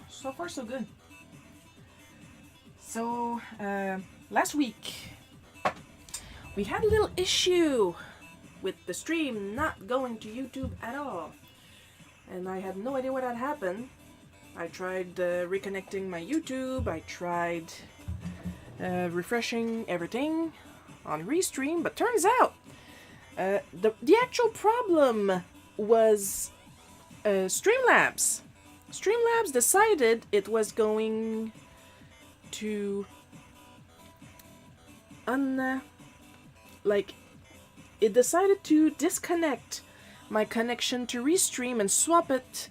So far so good. So last week we had a little issue with the stream not going to YouTube at all, and I had no idea what had happened. I tried reconnecting my YouTube, I tried refreshing everything on Restream, but turns out the actual problem was Streamlabs. Streamlabs decided it was going to it decided to disconnect my connection to Restream and swap it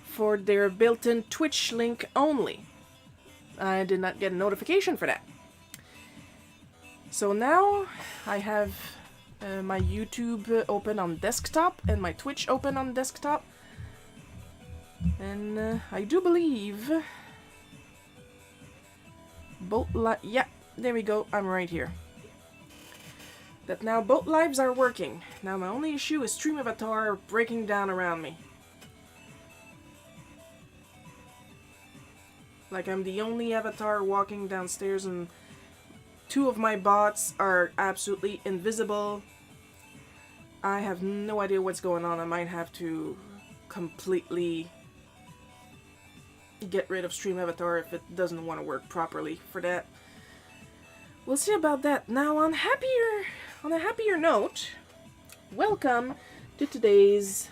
for their built-in Twitch link only. I did not get a notification for that. So now I have my YouTube open on desktop and my Twitch open on desktop. And I do believe yeah, there we go, I'm right here. That now both lives are working. Now my only issue is Stream Avatar breaking down around me. Like I'm the only avatar walking downstairs and 2 of my bots are absolutely invisible. I have no idea what's going on. I might have to completely get rid of Stream Avatar if it doesn't want to work properly for that. We'll see about that. Now on a happier note, welcome to today's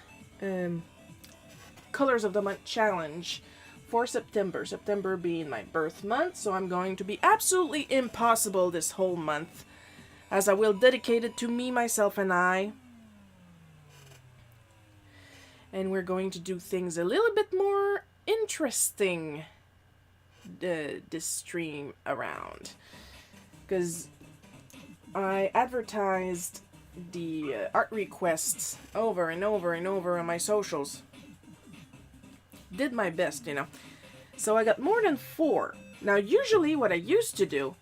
Colors of the Month challenge for September. September being my birth month, so I'm going to be absolutely impossible this whole month, as I will dedicate it to me, myself, and I. And we're going to do things a little bit more interesting this stream around. Because I advertised the art requests over and over and over on my socials. Did my best, you know. So I got more than 4. Now, usually what I used to do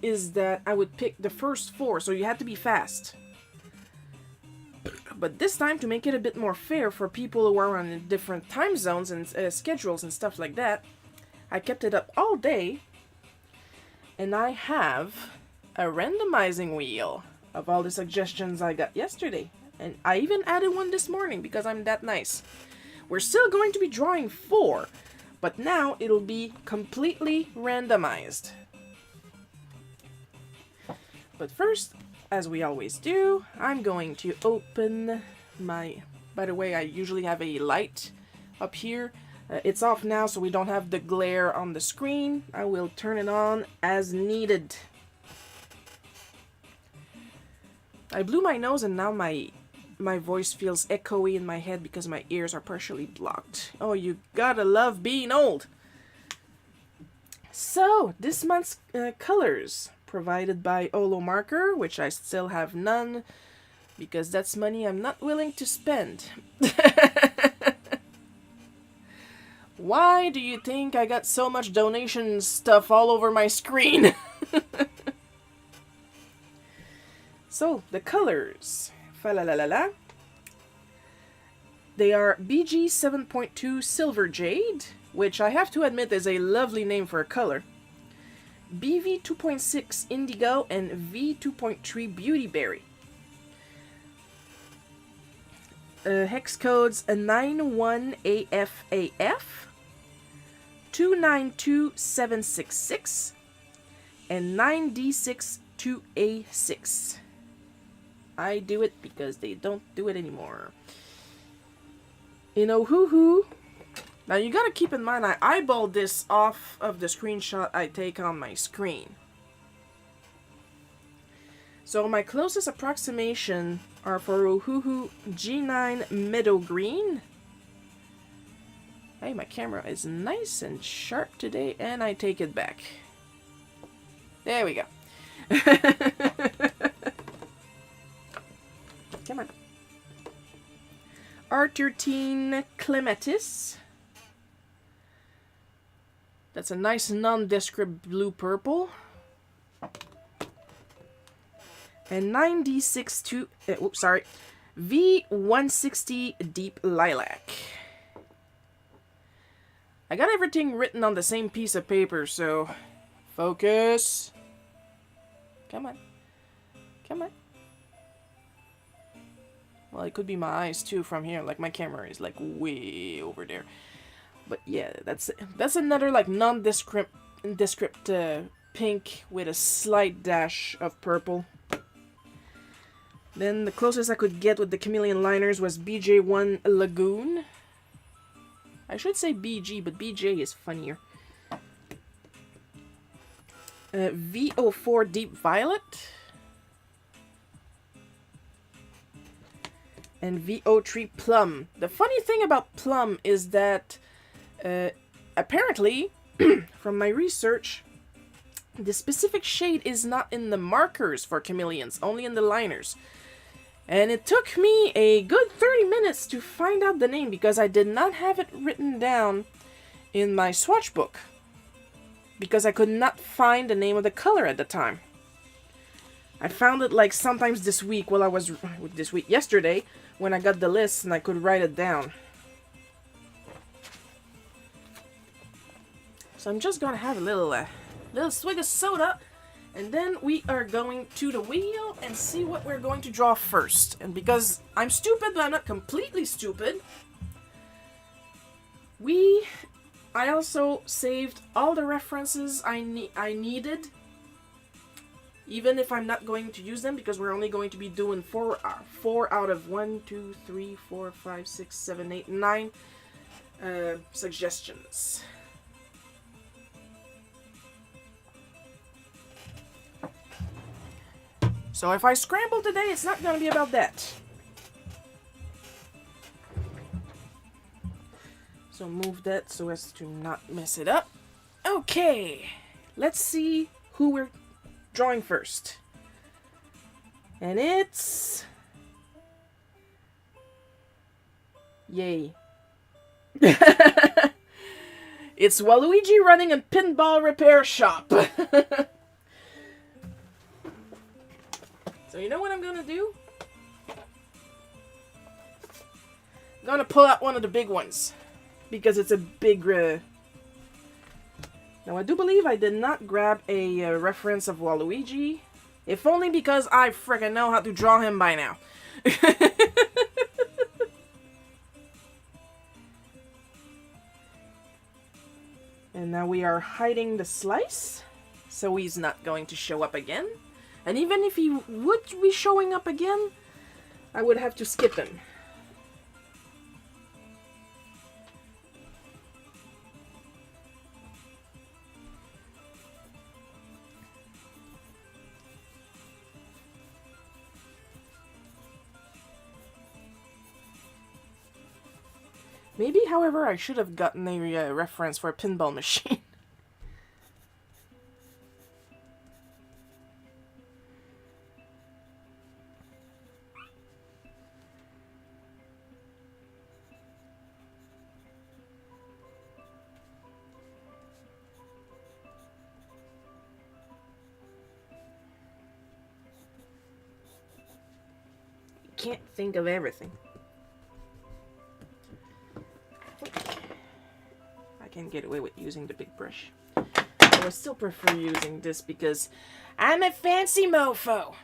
is that I would pick the first 4, so you had to be fast. But this time, to make it a bit more fair for people who are on different time zones and schedules and stuff like that, I kept it up all day, and I have a randomizing wheel of all the suggestions I got yesterday. And I even added one this morning because I'm that nice. We're still going to be drawing 4, but now it'll be completely randomized. But first, as we always do, I'm going to open my... By the way, I usually have a light up here. It's off now, so we don't have the glare on the screen. I will turn it on as needed. I blew my nose and now my voice feels echoey in my head because my ears are partially blocked. Oh, you gotta love being old! So, this month's colors, provided by Olo Marker, which I still have none, because that's money I'm not willing to spend. Why do you think I got so much donation stuff all over my screen? So, the colors. Fa-la-la-la-la. They are BG 7.2 Silver Jade, which I have to admit is a lovely name for a color. BV 2.6 Indigo and V 2.3 Beauty Berry. Hex codes 91AFAF, 292766, and 9D62A6. I do it because they don't do it anymore. In Ohuhu, now you gotta keep in mind I eyeballed this off of the screenshot I take on my screen. So my closest approximation are for Ohuhu G9 Meadow Green. Hey, my camera is nice and sharp today, and I take it back. There we go. Come on. R13 Clematis. That's a nice nondescript blue-purple. And 9D62, V160 Deep Lilac. I got everything written on the same piece of paper, so focus. Come on. Come on. Well, it could be my eyes too from here. Like my camera is like way over there. But yeah, that's another like nondescript pink with a slight dash of purple. Then the closest I could get with the chameleon liners was BJ1 Lagoon. I should say BG, but BJ is funnier. V04 Deep Violet. And VO3 Plum. The funny thing about Plum is that apparently, from my research, the specific shade is not in the markers for chameleons, only in the liners. And it took me a good 30 minutes to find out the name because I did not have it written down in my swatch book. Because I could not find the name of the color at the time. I found it like sometimes this week while I was... yesterday, when I got the list and I could write it down. So I'm just gonna have a little swig of soda. And then we are going to the wheel and see what we're going to draw first. And because I'm stupid, but I'm not completely stupid, I also saved all the references I needed, even if I'm not going to use them, because we're only going to be doing 4 out of 1, 2, 3, 4, 5, 6, 7, 8, 9 suggestions. So if I scramble today, it's not going to be about that. So move that so as to not mess it up. Okay, let's see who we're drawing first. And it's... Yay. It's Waluigi running a pinball repair shop. So you know what I'm gonna do? I'm gonna pull out one of the big ones. Because it's a big... Now I do believe I did not grab a reference of Waluigi. If only because I frickin' know how to draw him by now. And now we are hiding the slice. So he's not going to show up again. And even if he would be showing up again, I would have to skip him. Maybe, however, I should have gotten a reference for a pinball machine. Can't think of everything. I can get away with using the big brush. I would still prefer using this because I'm a fancy mofo.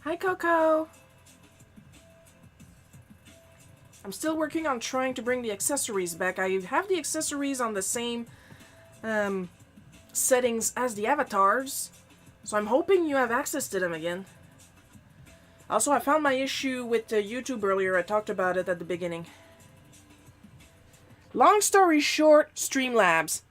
Hi, Coco. I'm still working on trying to bring the accessories back. I have the accessories on the same settings as the avatars, so I'm hoping you have access to them again. Also, I found my issue with YouTube earlier. I talked about it at the beginning. Long story short, Streamlabs.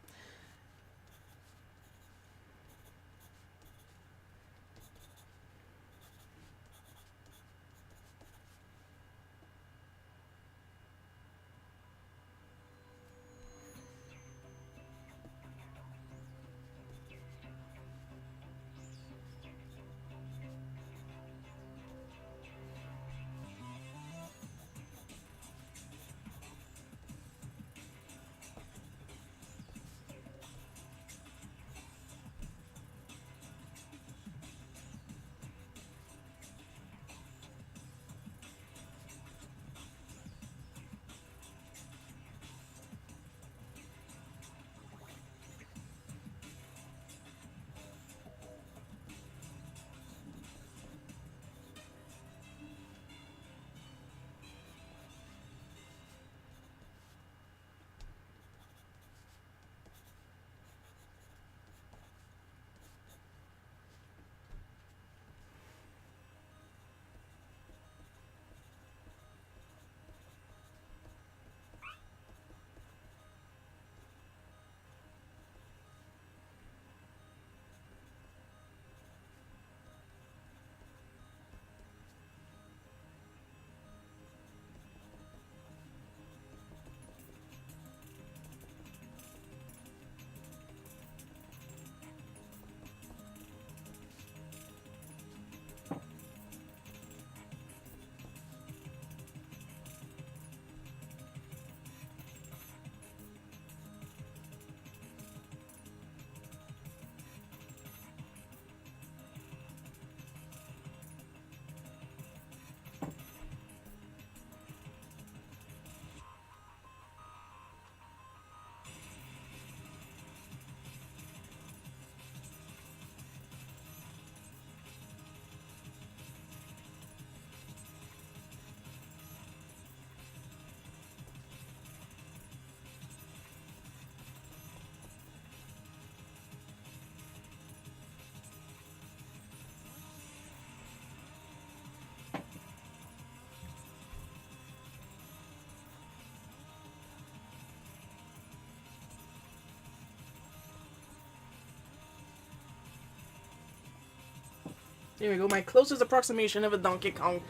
There we go, my closest approximation of a Donkey Kong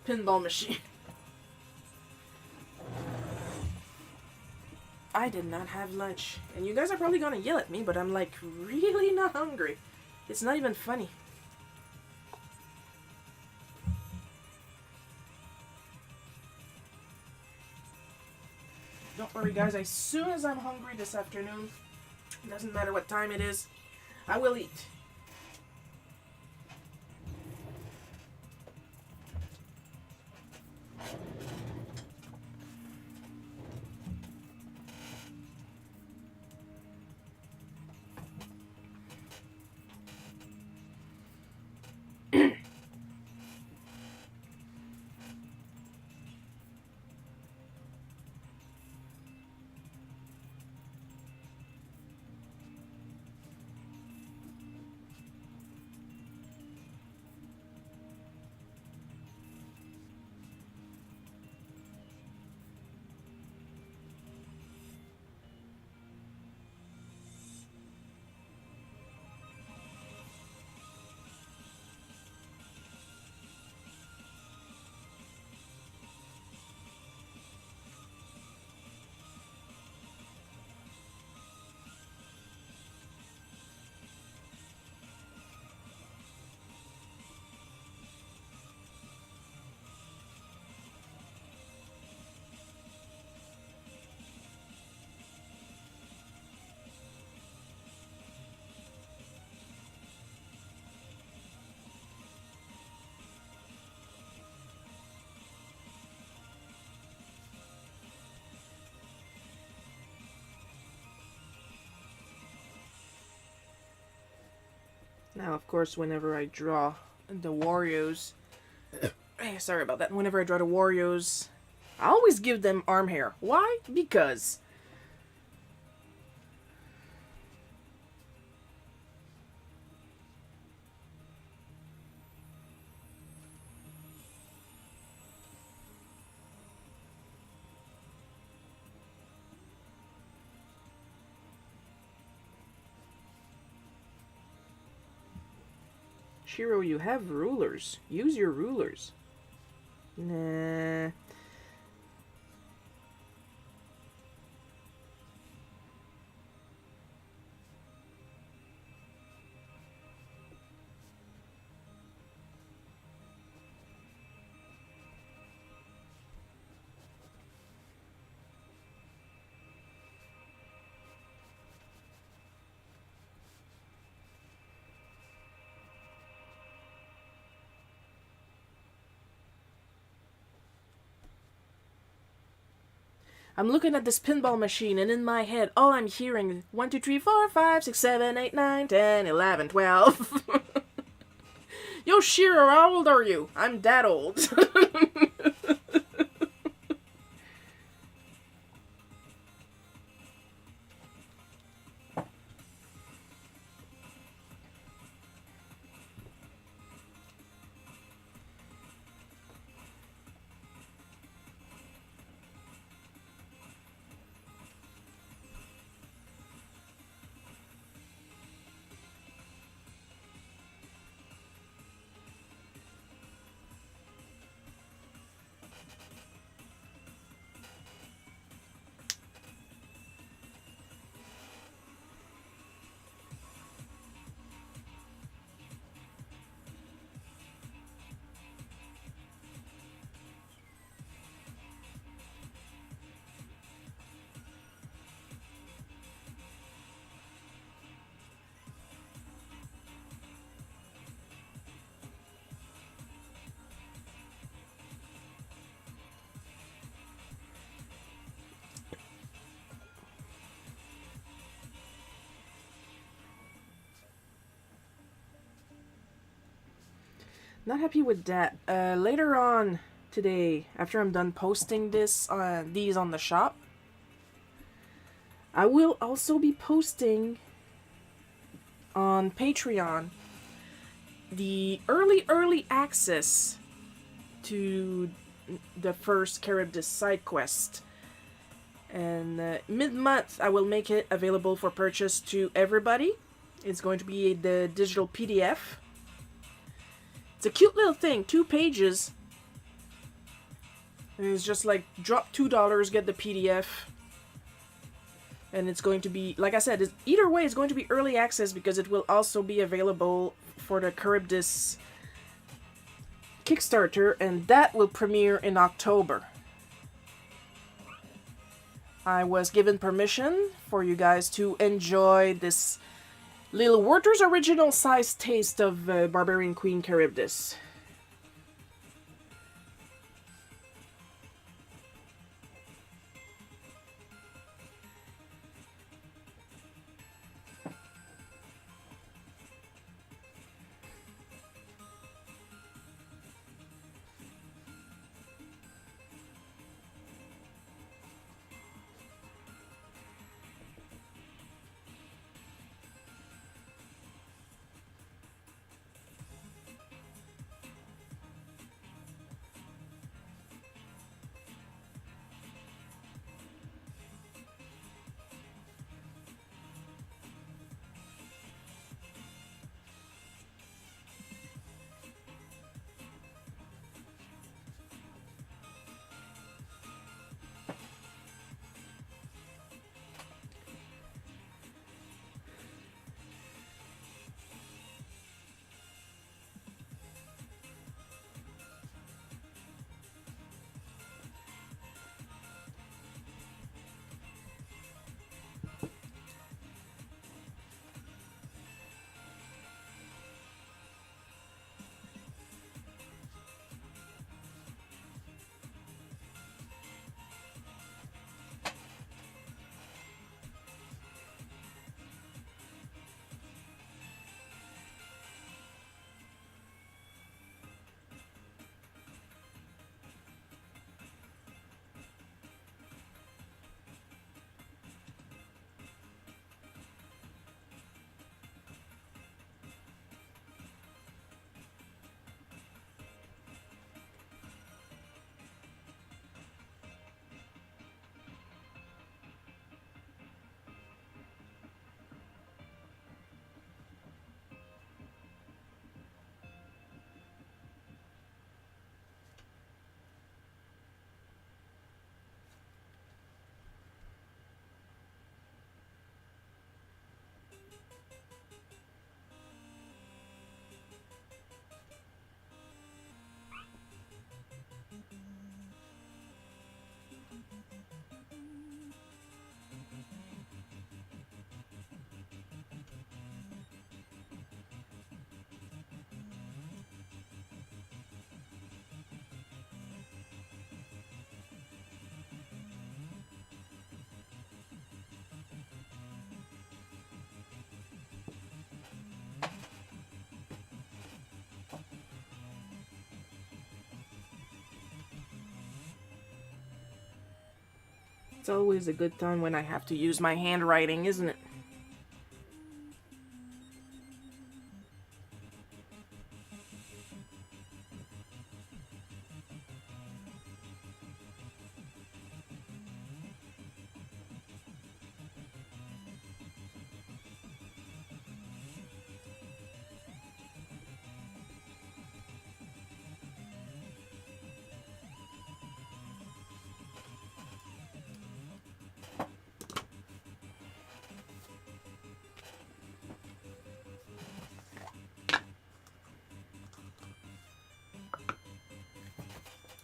pinball machine. I did not have lunch. And you guys are probably gonna yell at me, but I'm like really not hungry. It's not even funny. Don't worry guys, as soon as I'm hungry this afternoon, it doesn't matter what time it is, I will eat. Now, of course, whenever I draw the Warriors, Hey, sorry about that. Whenever I draw the Warriors, I always give them arm hair. Why? Because Shiro, you have rulers. Use your rulers. Nah. I'm looking at this pinball machine, and in my head, all I'm hearing is 1, 2, 3, 4, 5, 6, 7, 8, 9, 10, 11, 12. Yo, Shiro, how old are you? I'm that old. Not happy with that. Later on today, after I'm done posting these on the shop, I will also be posting on Patreon the early access to the first Charybdis side quest. And mid-month, I will make it available for purchase to everybody. It's going to be the digital PDF. It's a cute little thing, 2 pages. And it's just like, drop $2, get the PDF. And it's going to be, like I said, either way, it's going to be early access because it will also be available for the Charybdis Kickstarter, and that will premiere in October. I was given permission for you guys to enjoy this little Werther's original size taste of Barbarian Queen Charybdis. It's always a good time when I have to use my handwriting, isn't it?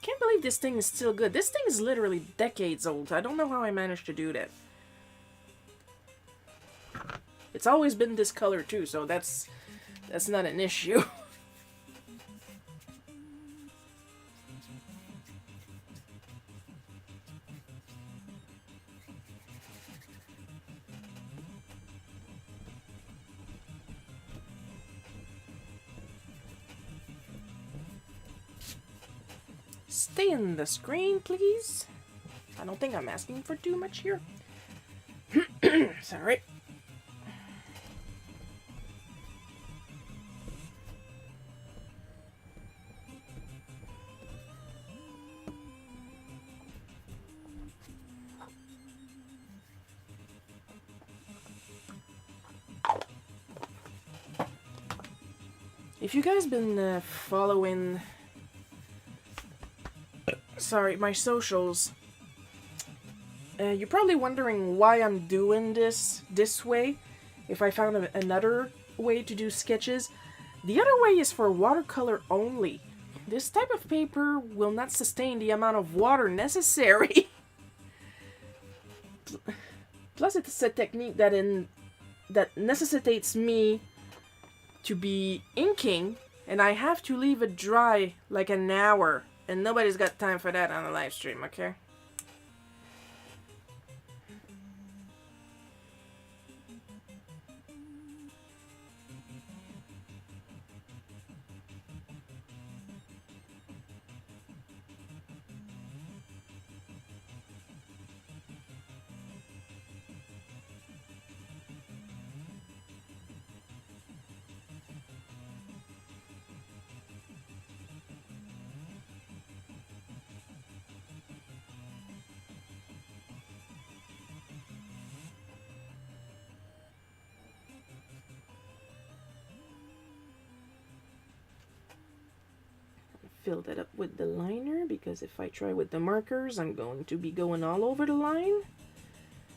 Can't believe this thing is still good. This thing is literally decades old. I don't know how I managed to do that. It's always been this color too, so that's not an issue. Stay in the screen, please. I don't think I'm asking for too much here. Sorry. If you guys been following, sorry, my socials, you're probably wondering why I'm doing this way. If I found another way to do sketches, the other way is for watercolor only. This type of paper will not sustain the amount of water necessary. Plus, it's a technique that necessitates me to be inking, and I have to leave it dry like an hour, and nobody's got time for that on a live stream, okay? Fill that up with the liner, because if I try with the markers, I'm going to be going all over the line.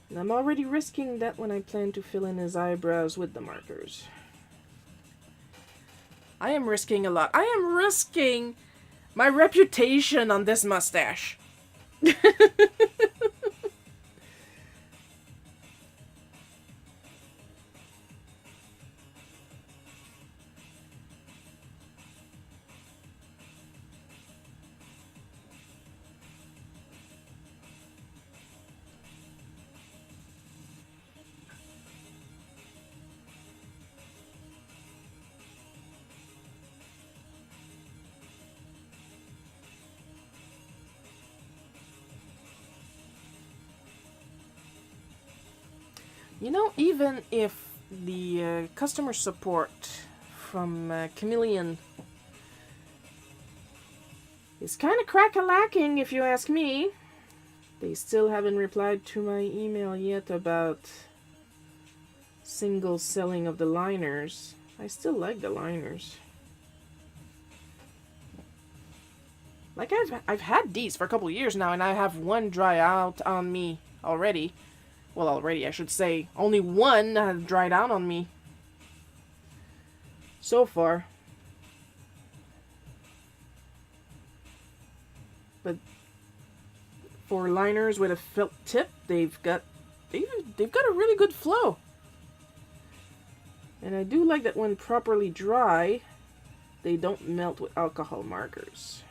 And I'm already risking that when I plan to fill in his eyebrows with the markers. I am risking a lot. I am risking my reputation on this mustache. You know, even if the customer support from Chameleon is kind of crack-a-lacking, if you ask me, they still haven't replied to my email yet about single selling of the liners. I still like the liners. Like, I've had these for a couple of years now, and I have one dry out on me already. Well, already, I should say. Only one has dried out on me so far. But for liners with a felt tip, they've got a really good flow. And I do like that when properly dry, they don't melt with alcohol markers.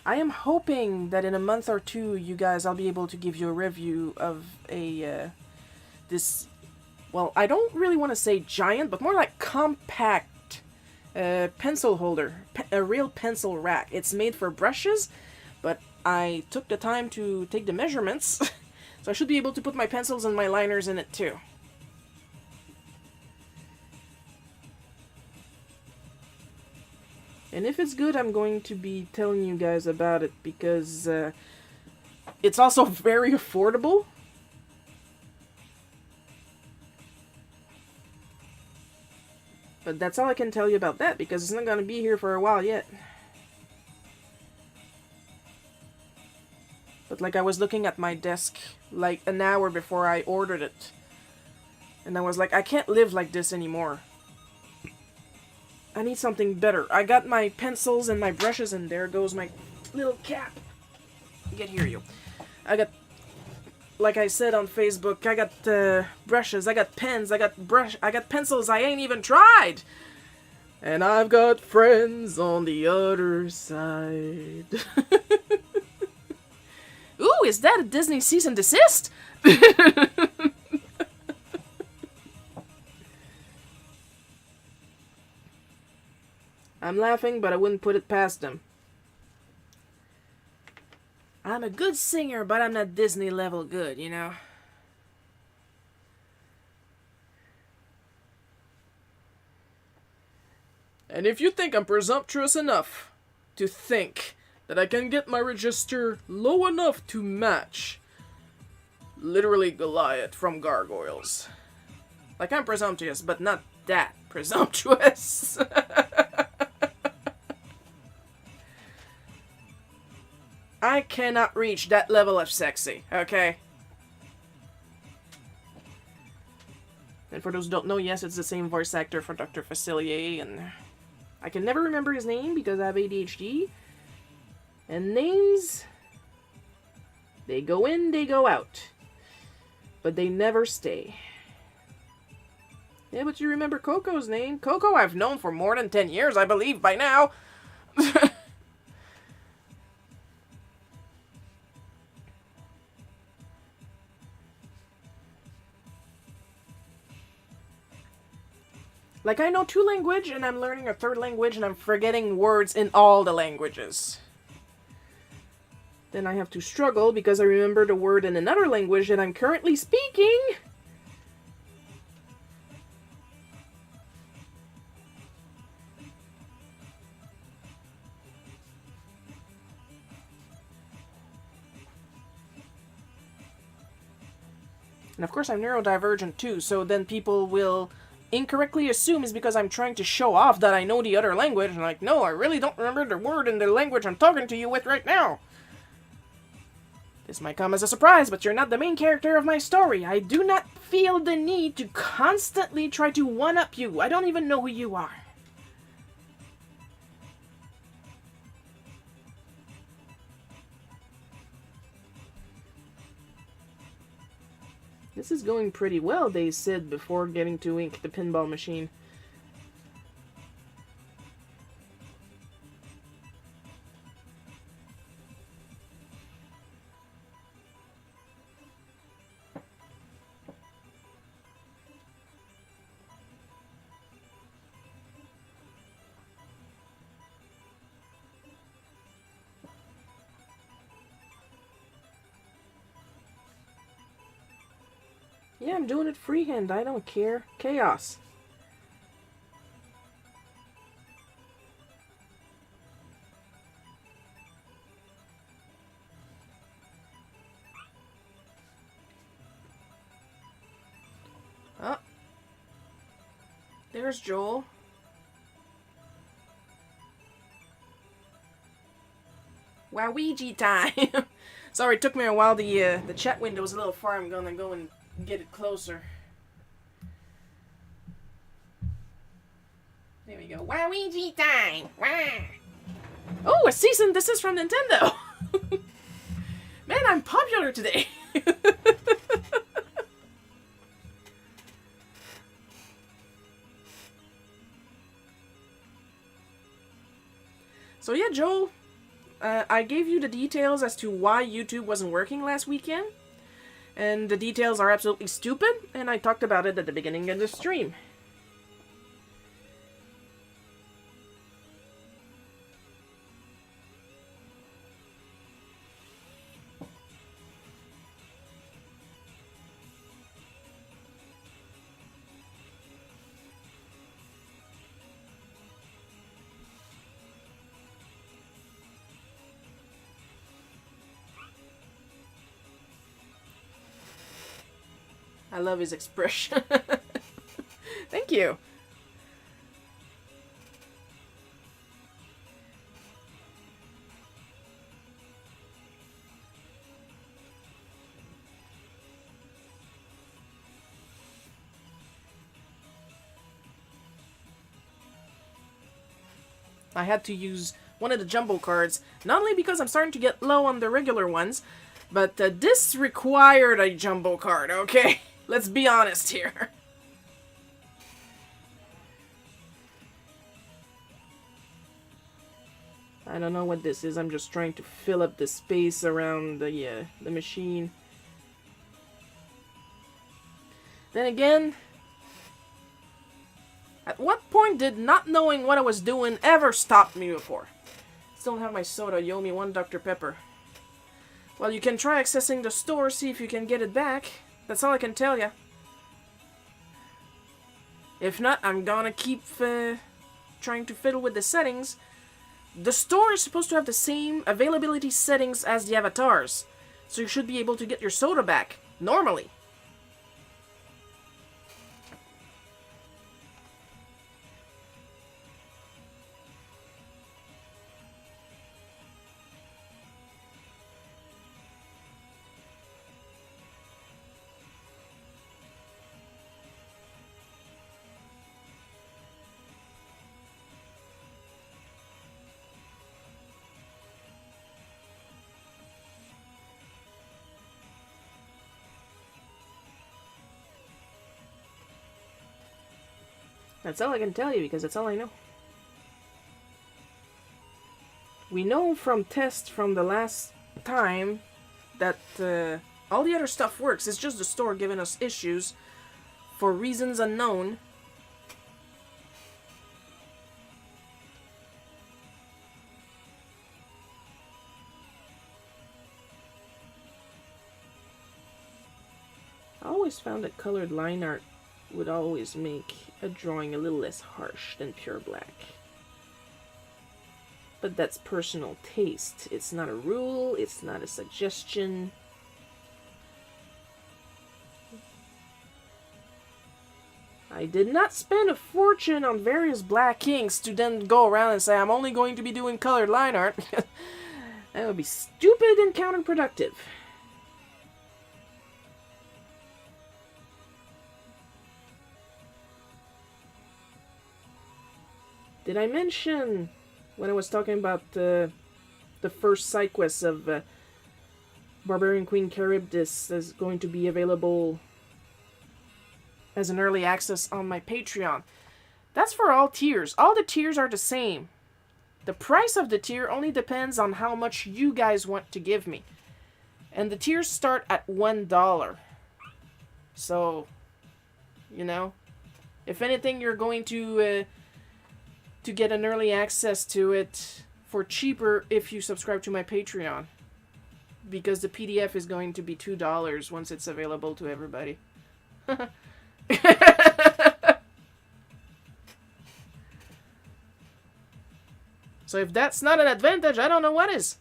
I am hoping that in a month or two, you guys, I'll be able to give you a review of this, well, I don't really want to say giant, but more like compact a pencil holder, a real pencil rack. It's made for brushes, but I took the time to take the measurements, so I should be able to put my pencils and my liners in it too. And if it's good, I'm going to be telling you guys about it, because it's also very affordable. But that's all I can tell you about that, because it's not going to be here for a while yet. But like, I was looking at my desk like an hour before I ordered it. And I was like, I can't live like this anymore. I need something better. I got my pencils and my brushes, and there goes my little cap. Get here, you. I got, like I said on Facebook, I got brushes, I got pens, I got pencils I ain't even tried. And I've got friends on the other side. Ooh, is that a Disney cease and desist? I'm laughing, but I wouldn't put it past them. I'm a good singer, but I'm not Disney level good, you know? And if you think I'm presumptuous enough to think that I can get my register low enough to match literally Goliath from Gargoyles. Like, I'm presumptuous, but not that presumptuous. I cannot reach that level of sexy, okay? And for those who don't know, yes, it's the same voice actor for Dr. Facilier, and I can never remember his name because I have ADHD. And names, they go in, they go out. But they never stay. Yeah, but you remember Coco's name. Coco I've known for more than 10 years, I believe, by now. Like, I know 2 languages, and I'm learning a 3rd language, and I'm forgetting words in all the languages. Then I have to struggle because I remember the word in another language that I'm currently speaking. And of course I'm neurodivergent too, so then people will incorrectly assume it's because I'm trying to show off that I know the other language, and like, no, I really don't remember the word in the language I'm talking to you with right now. This might come as a surprise, but you're not the main character of my story. I do not feel the need to constantly try to one-up you. I don't even know who you are. This is going pretty well, they said before getting to ink the pinball machine. Yeah, I'm doing it freehand. I don't care. Chaos. Oh. There's Joel. Wowee time. Sorry, it took me a while. The chat window's a little far. I'm gonna go and get it closer. There we go. Wowee time. Wah. Oh, a cease and desist from Nintendo. Man, I'm popular today. So yeah, Joel, I gave you the details as to why YouTube wasn't working last weekend. And the details are absolutely stupid, and I talked about it at the beginning of the stream. I love his expression. Thank you. I had to use one of the jumbo cards, not only because I'm starting to get low on the regular ones, but this required a jumbo card, okay? Let's be honest here. I don't know what this is. I'm just trying to fill up the space around the machine. Then again, at what point did not knowing what I was doing ever stop me before? Still don't have my soda. You owe me 1 Dr. Pepper. Well, you can try accessing the store, see if you can get it back. That's all I can tell you. If not, I'm gonna keep trying to fiddle with the settings. The store is supposed to have the same availability settings as the avatars, so you should be able to get your soda back, normally. That's all I can tell you, because that's all I know. We know from tests from the last time that all the other stuff works. It's just the store giving us issues for reasons unknown. I always found that colored line art would always make a drawing a little less harsh than pure black. But that's personal taste. It's not a rule, it's not a suggestion. I did not spend a fortune on various black inks to then go around and say I'm only going to be doing colored line art. That would be stupid and counterproductive. Did I mention when I was talking about the first side quest of Barbarian Queen Charybdis is going to be available as an early access on my Patreon? That's for all tiers. All the tiers are the same. The price of the tier only depends on how much you guys want to give me. And the tiers start at $1. So, you know, if anything, you're going to get an early access to it for cheaper if you subscribe to my Patreon. Because the PDF is going to be $2 once it's available to everybody. So if that's not an advantage, I don't know what is.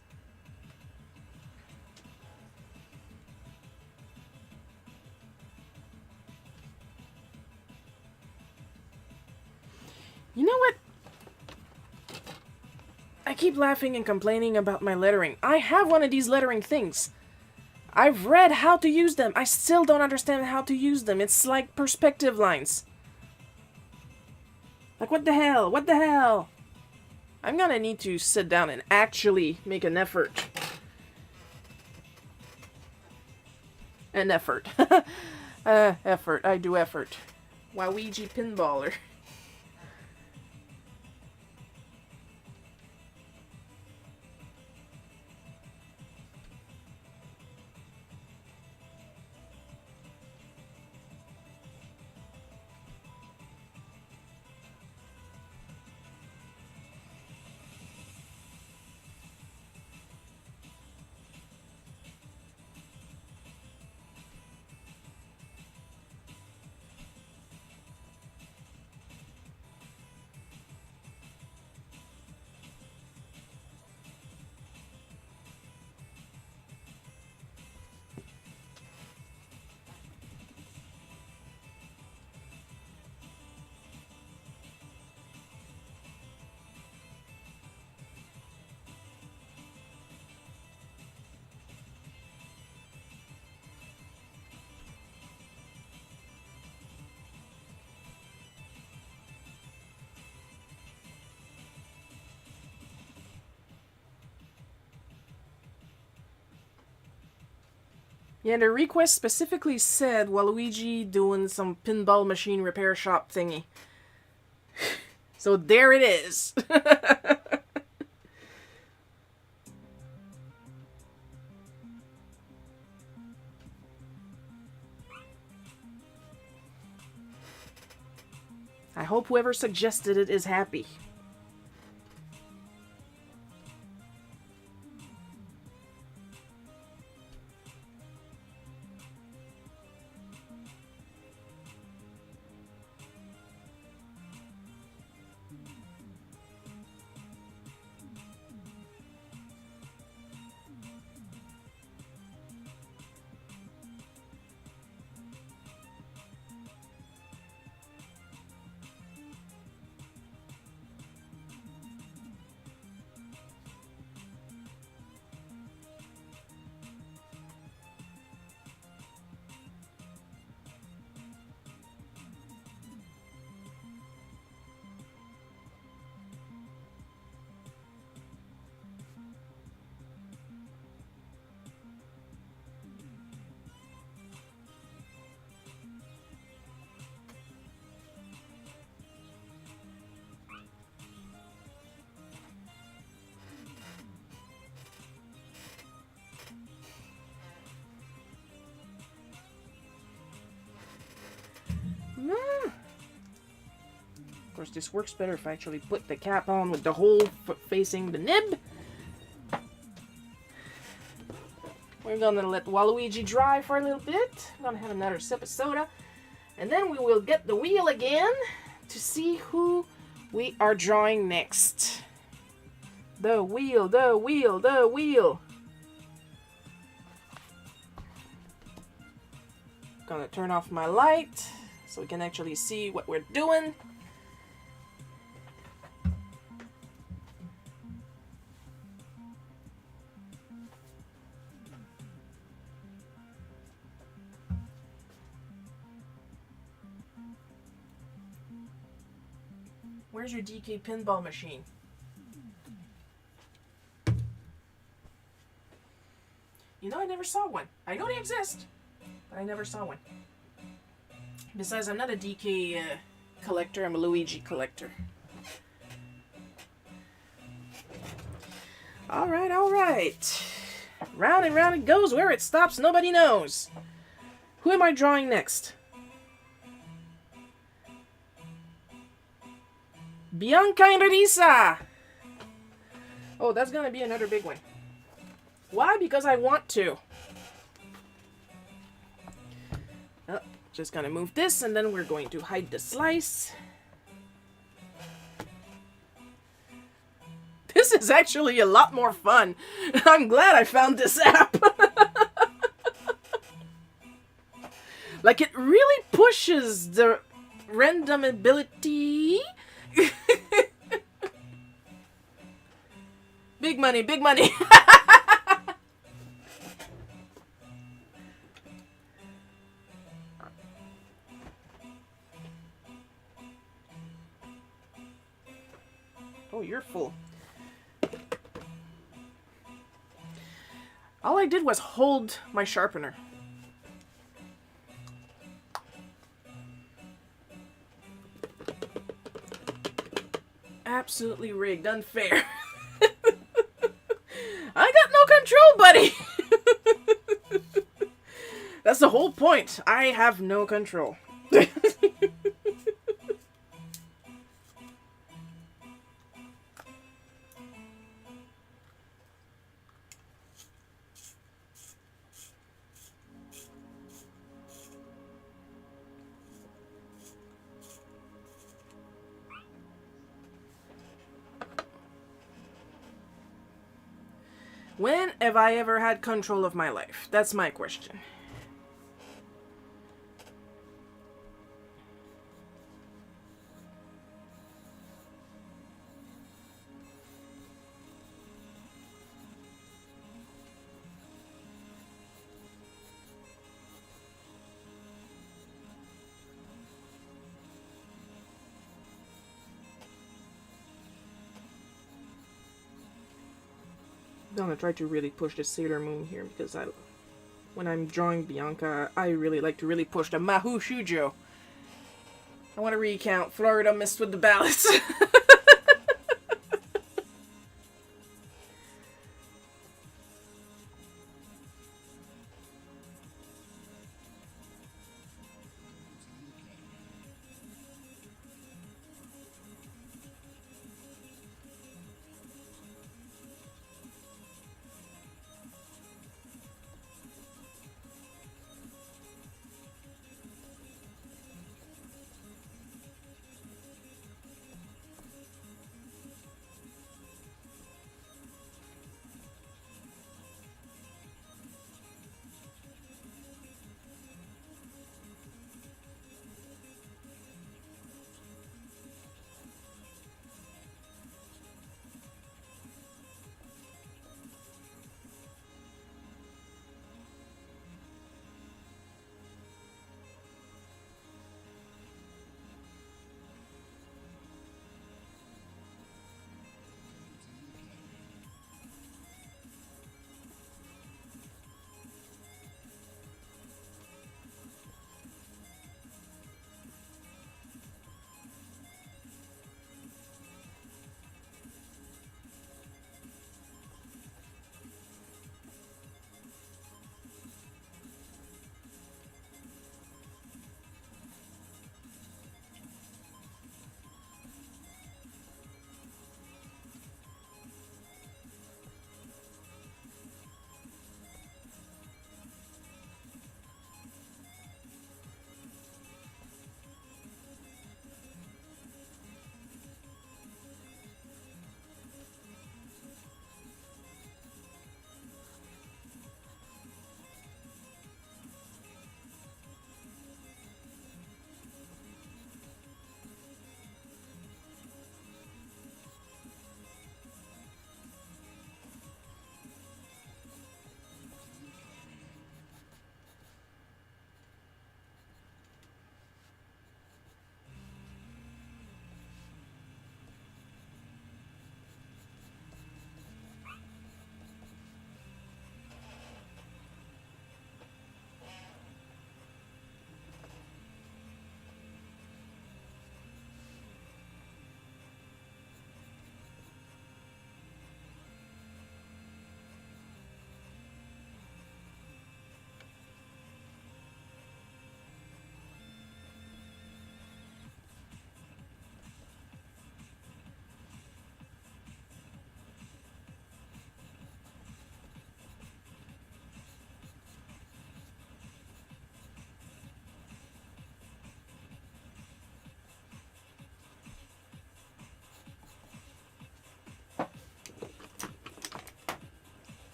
You know what? I keep laughing and complaining about my lettering. I have one of these lettering things. I've read how to use them. I still don't understand how to use them. It's like perspective lines. Like, what the hell? What the hell? I'm gonna need to sit down and actually make an effort. An effort. Effort. I do effort. Waluigi Pinballer. Yeah, the request specifically said Waluigi doing some pinball machine repair shop thingy. So there it is. I hope whoever suggested it is happy. Of course, this works better if I actually put the cap on with the hole facing the nib. We're gonna let Waluigi dry for a little bit. I'm gonna have another sip of soda. And then we will get the wheel again to see who we are drawing next. The wheel, the wheel, the wheel. Gonna turn off my light so we can actually see what we're doing. Where's your DK pinball machine? You know, I never saw one. I know they exist, but I never saw one. Besides, I'm not a DK collector, I'm a Luigi collector. Alright, alright. Round and round it goes. Where it stops, nobody knows. Who am I drawing next? Bianca and Risa! Oh, that's gonna be another big one. Why? Because I want to. Oh, just gonna move this, and then we're going to hide the slice. This is actually a lot more fun. I'm glad I found this app. Like, it really pushes the random ability. Big money, big money. Oh, you're full. All I did was hold my sharpener. Absolutely rigged, unfair. I got no control, buddy. That's the whole point. I have no control. When have I ever had control of my life? That's my question. I'm gonna try to really push the Sailor Moon here because I when I'm drawing Bianca, I really like to really push the Mahu Shujo. I want to recount Florida missed with the ballots.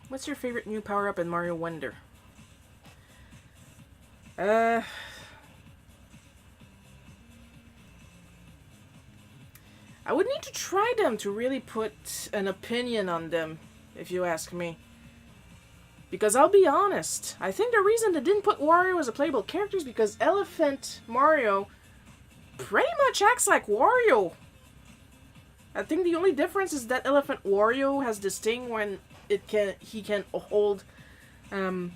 What's your favorite new power-up in Mario Wonder? I would need to try them to really put an opinion on them, if you ask me. Because I'll be honest, I think the reason they didn't put Wario as a playable character is because Elephant Mario pretty much acts like Wario. I think the only difference is that Elephant Wario has this thing when he can hold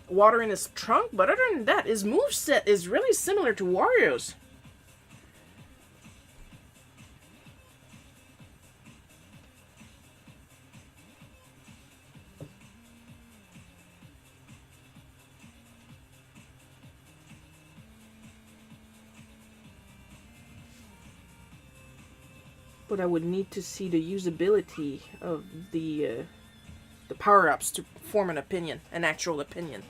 water in his trunk, but other than that, his moveset is really similar to Wario's. But I would need to see the usability of the power-ups to form an opinion, an actual opinion.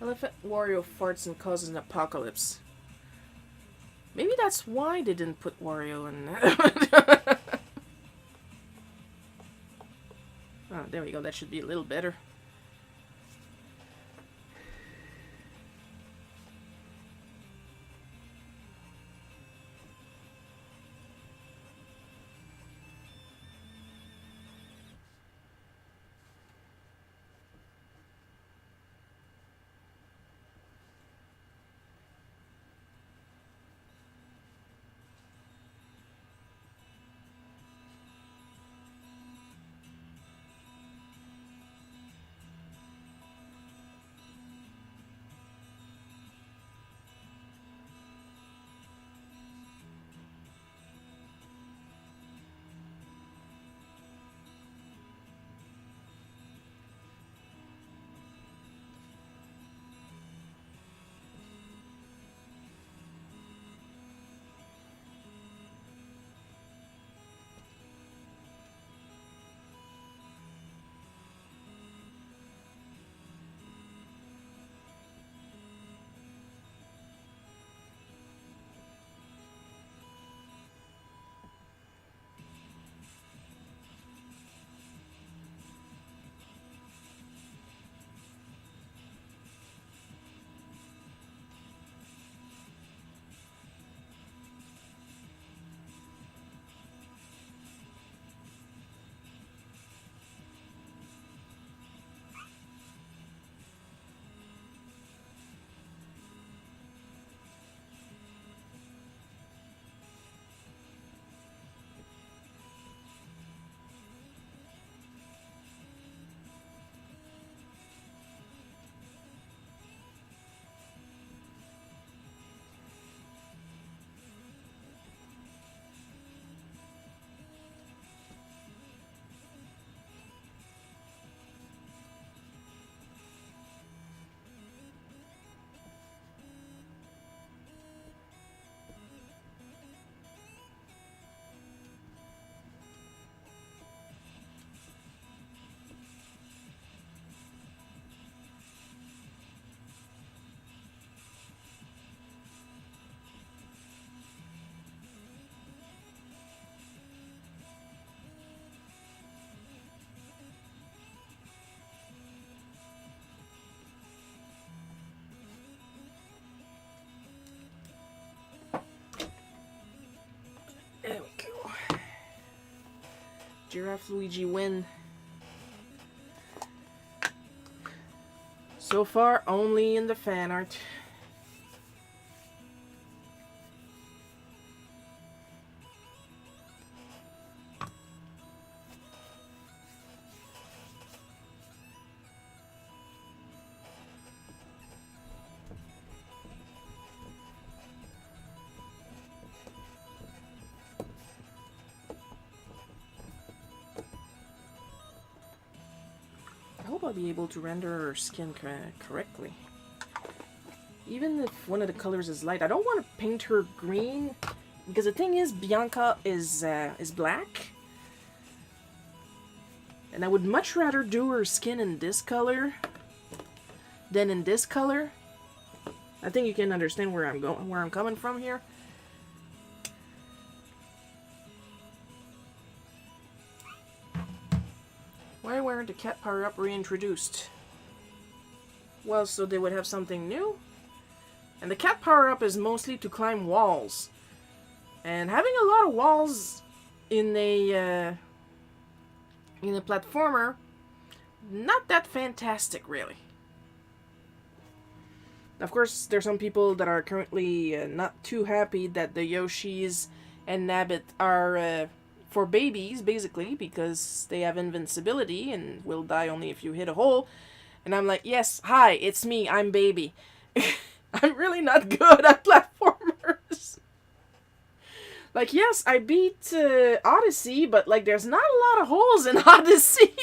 Elephant Wario farts and causes an apocalypse. Maybe that's why they didn't put Wario in there. Oh, there we go. That should be a little better. There we go. Giraffe Luigi win. So far, only in the fan art. I hope I'll be able to render her skin correctly. Even if one of the colors is light, I don't want to paint her green, because the thing is, Bianca is black, and I would much rather do her skin in this color than in this color. I think you can understand where I'm coming from here. Why weren't the cat power-up reintroduced? Well, so they would have something new? And the cat power-up is mostly to climb walls. And having a lot of walls in a platformer, not that fantastic, really. Of course, there's some people that are currently not too happy that the Yoshis and Nabbit are for babies, basically, because they have invincibility and will die only if you hit a hole. And I'm like, yes, hi, it's me, I'm Baby. I'm really not good at platformers. Like, yes, I beat Odyssey, but, like, there's not a lot of holes in Odyssey.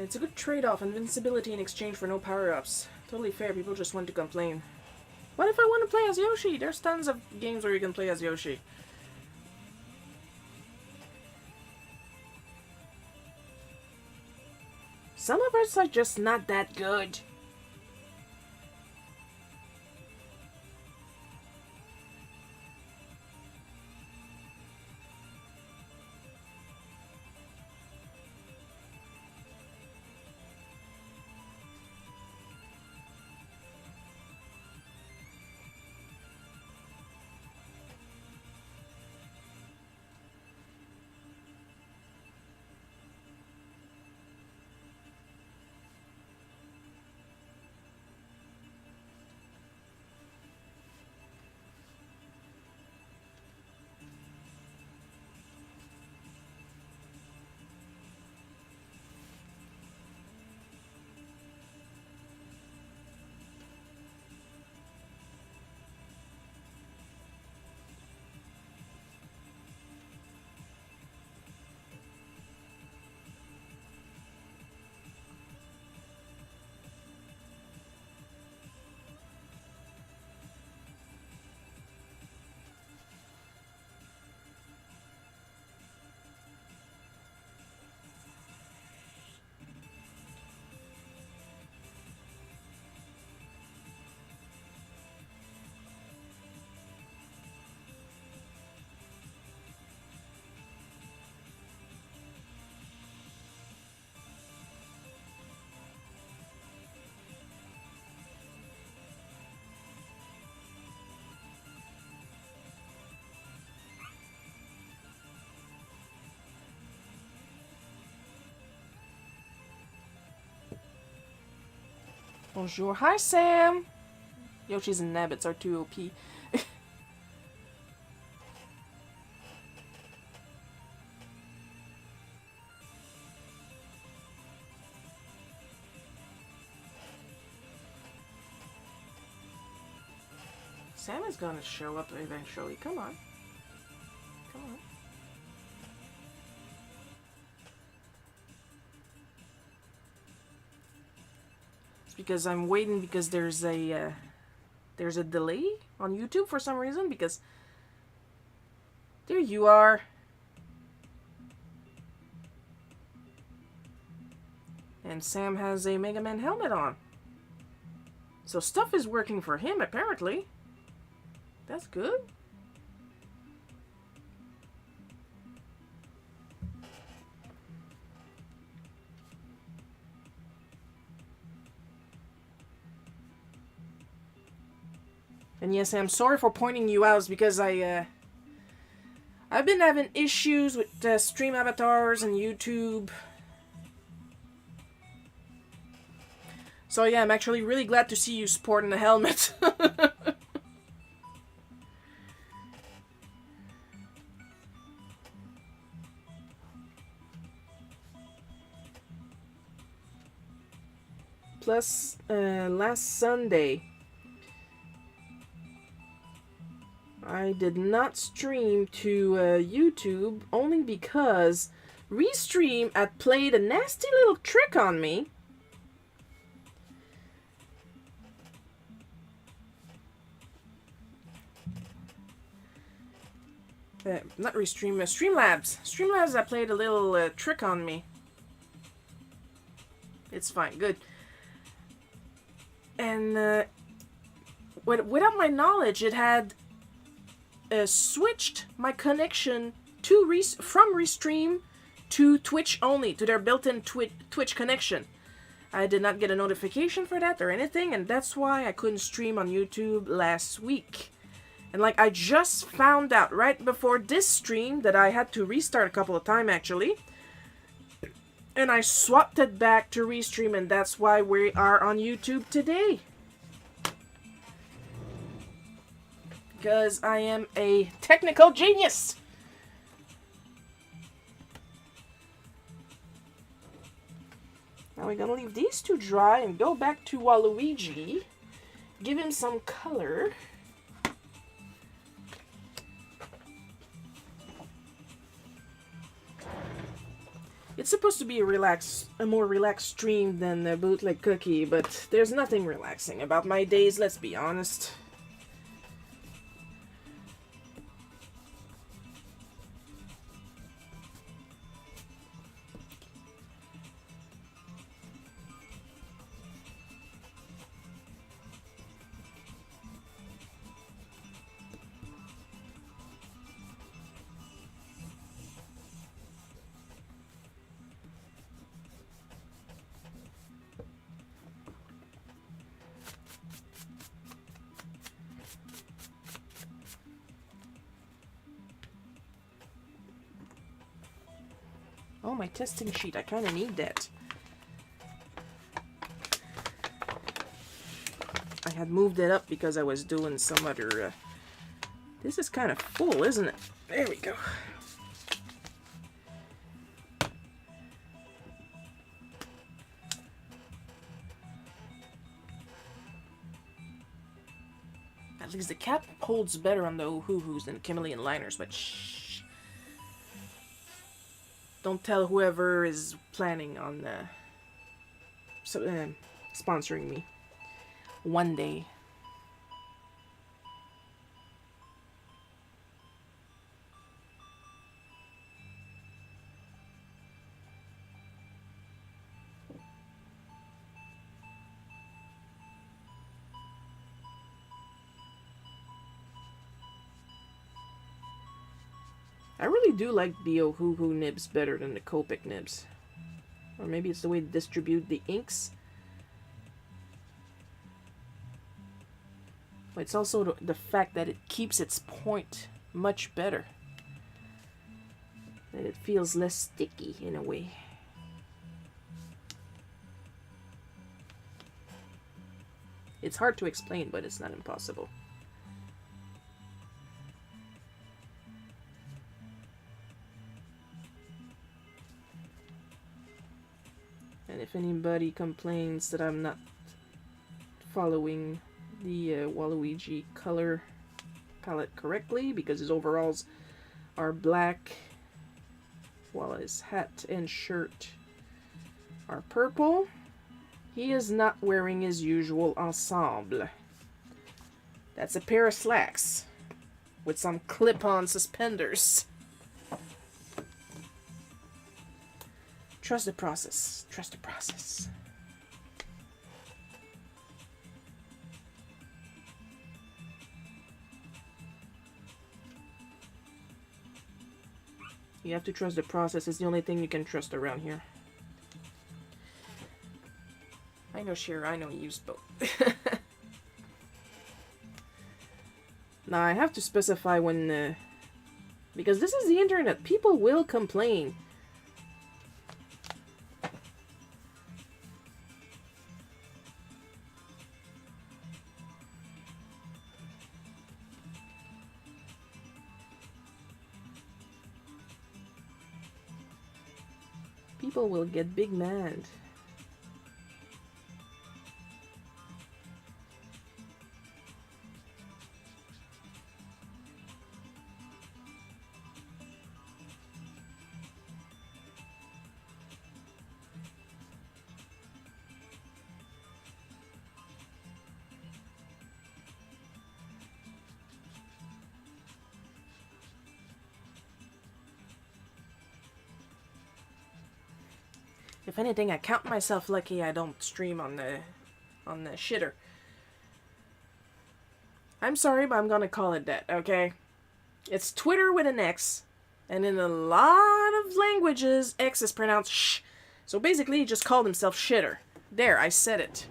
It's a good trade-off, invincibility in exchange for no power-ups. Totally fair, people just want to complain. What if I want to play as Yoshi? There's tons of games where you can play as Yoshi. Some of us are just not that good. Bonjour. Hi, Sam. Yoshi's and Nabbits are too OP. Sam is gonna show up eventually. Come on. Come on. It's because I'm waiting because there's a delay on YouTube for some reason because there you are. And Sam has a Mega Man helmet on. So stuff is working for him apparently. That's good. And yes, I'm sorry for pointing you out because I've been having issues with stream avatars and YouTube. So yeah, I'm actually really glad to see you sporting a helmet. Plus, last Sunday, I did not stream to YouTube only because Restream had played a nasty little trick on me. Not Restream, Streamlabs. Streamlabs had played a little trick on me. It's fine, good. And without my knowledge, it had switched my connection to from Restream to Twitch only, to their built-in Twitch connection. I did not get a notification for that or anything, and that's why I couldn't stream on YouTube last week. And like, I just found out right before this stream that I had to restart a couple of times actually. And I swapped it back to Restream, and that's why we are on YouTube today. Because I am a technical genius. Now we're gonna leave these two dry and go back to Waluigi. Give him some color. It's supposed to be a more relaxed stream than the bootleg cookie, but there's nothing relaxing about my days, let's be honest. Oh, my testing sheet. I kind of need that. I had moved it up because I was doing some other... This is kind of full, isn't it? There we go. At least the cap holds better on the Ohuhus than chameleon liners, but shh. Don't tell whoever is planning on sponsoring me. One day. I really do like the Ohuhu nibs better than the Copic nibs. Or maybe it's the way they distribute the inks. But it's also the fact that it keeps its point much better. And it feels less sticky in a way. It's hard to explain, but it's not impossible. And if anybody complains that I'm not following the Waluigi color palette correctly, because his overalls are black while his hat and shirt are purple, he is not wearing his usual ensemble. That's a pair of slacks with some clip-on suspenders. Trust the process. Trust the process. You have to trust the process. It's the only thing you can trust around here. I know, Shira. I know you use both. Now, I have to specify when... because this is the internet. People will complain. People will get big mad. If anything, I count myself lucky I don't stream on the shitter. I'm sorry, but I'm gonna call it that, okay? It's Twitter with an X, and in a lot of languages, X is pronounced sh. So basically, he just called himself shitter. There, I said it.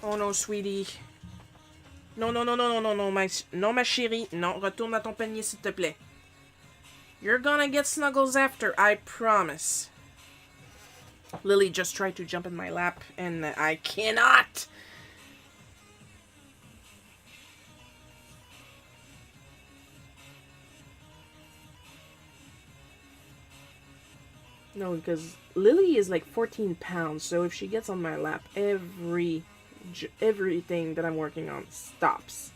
Oh non, sweetie. Non, non, non, non, non, non, ma chérie. Non, retourne à ton panier, s'il te plaît. You're gonna get snuggles after, I promise. Lily just tried to jump in my lap, and I cannot! No, because Lily is like 14 pounds, so if she gets on my lap, everything that I'm working on stops.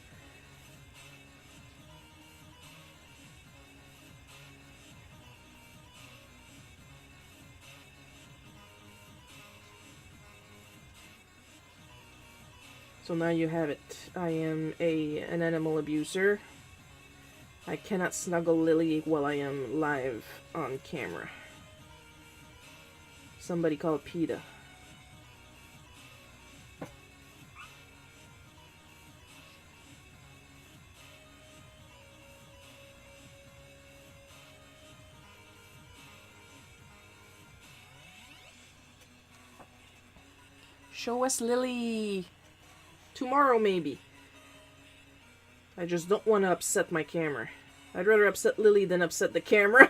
So now you have it. I am an animal abuser. I cannot snuggle Lily while I am live on camera. Somebody call PETA. Show us Lily. Tomorrow, maybe. I just don't want to upset my camera. I'd rather upset Lily than upset the camera.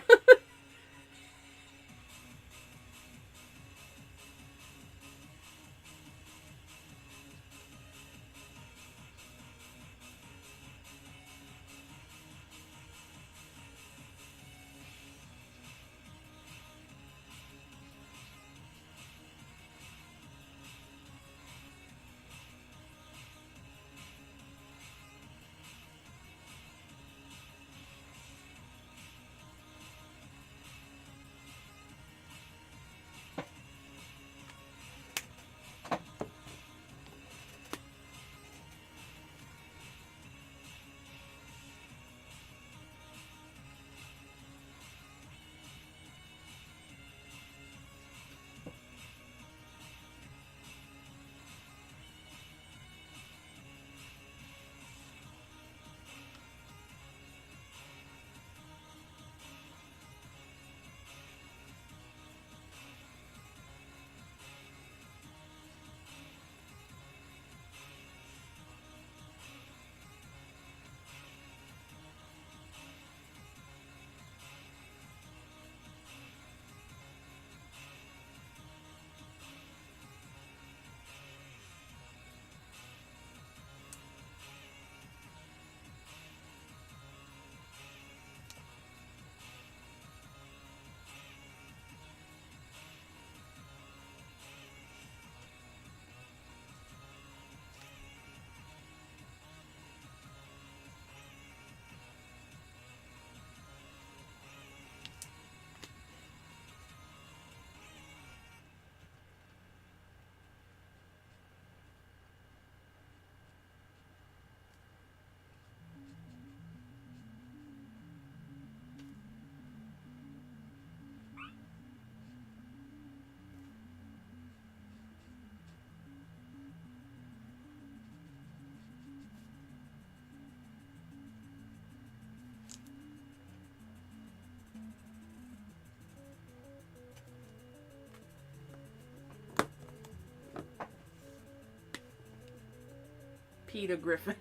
PETA Griffin.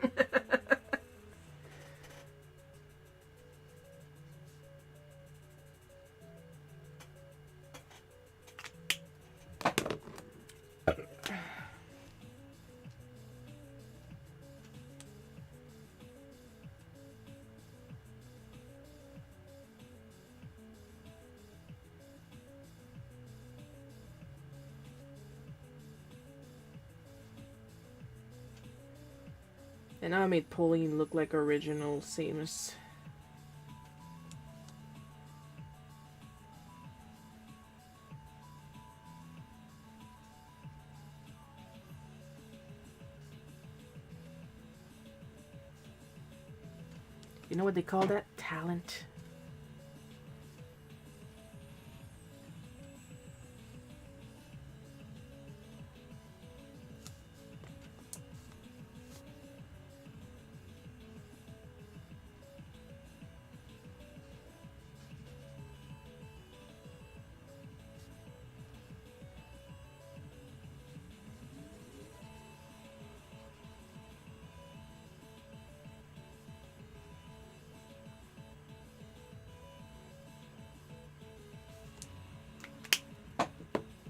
And I made Pauline look like original Samus. You know what they call that? Talent.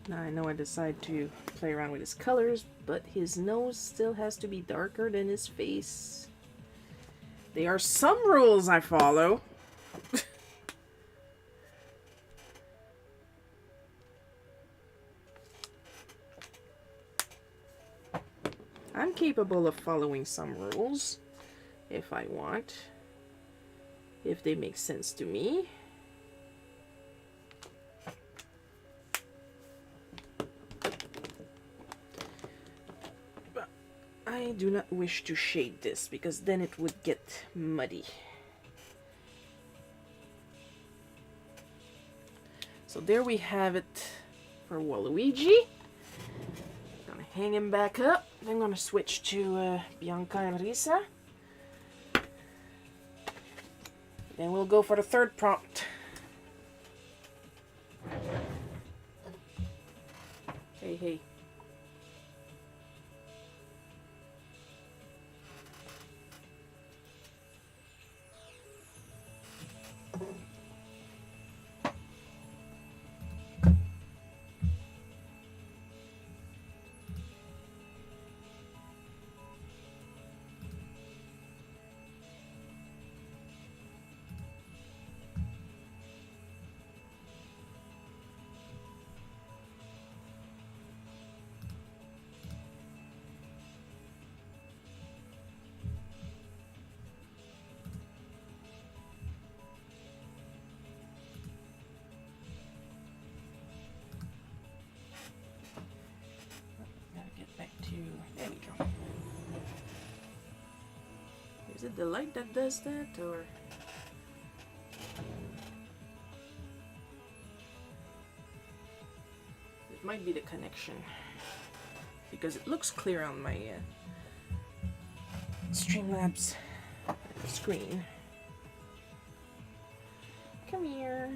Now I know I decide to play around with his colors, but his nose still has to be darker than his face. There are some rules I follow. I'm capable of following some rules if I want, if they make sense to me. But I do not wish to shade this because then it would get muddy. So there we have it for Waluigi. Gonna hang him back up. Then I'm gonna switch to Bianca and Risa. Then we'll go for the third prompt. Hey, hey. There we go. Is it the light that does that, or? It might be the connection, because it looks clear on my Streamlabs screen. Come here.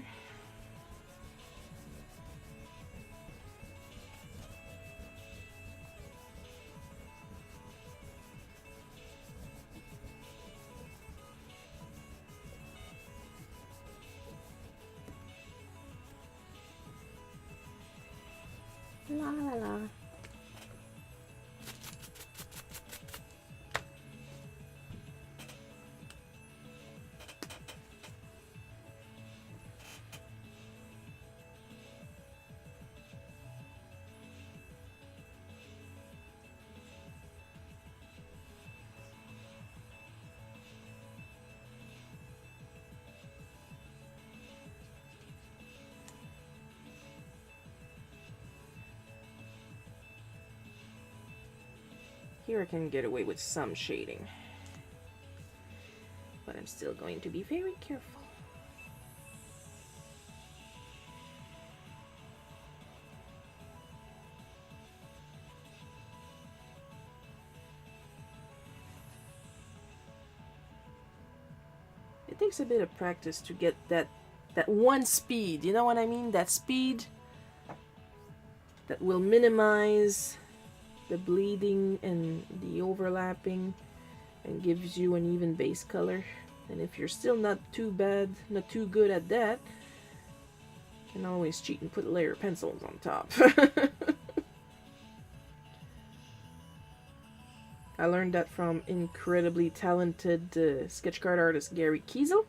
La la la. Here I can get away with some shading, but I'm still going to be very careful. It takes a bit of practice to get that one speed, you know what I mean? That speed that will minimize the bleeding and the overlapping and gives you an even base color. And if you're still not too good at that, you can always cheat and put layer pencils on top. I learned that from incredibly talented sketch card artist Gary Kiesel,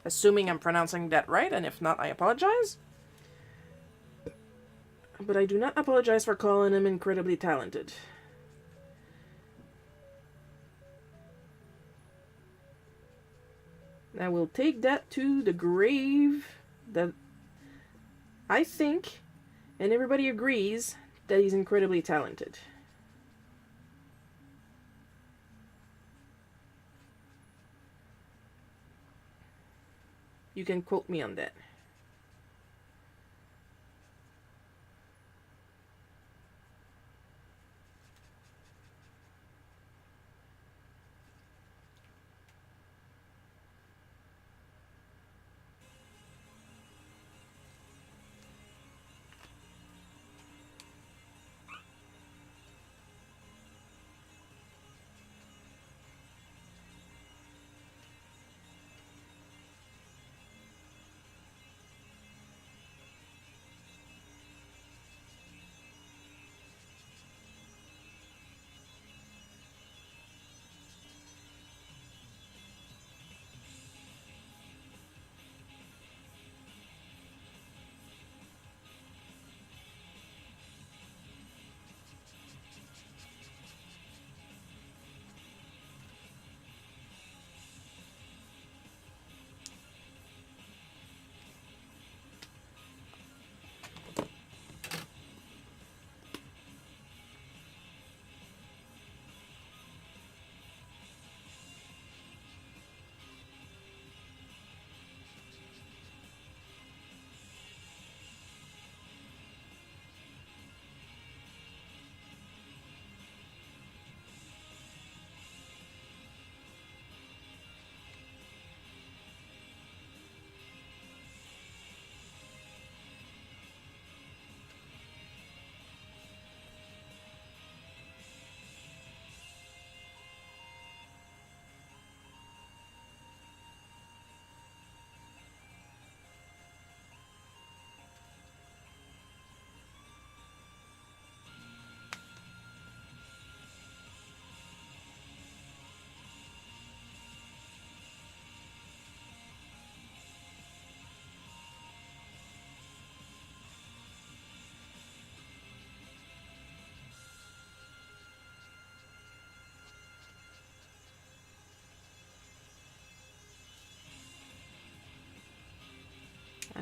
assuming I'm pronouncing that right, and if not, I apologize. But I do not apologize for calling him incredibly talented. I will take that to the grave, that I think, and everybody agrees, that he's incredibly talented. You can quote me on that.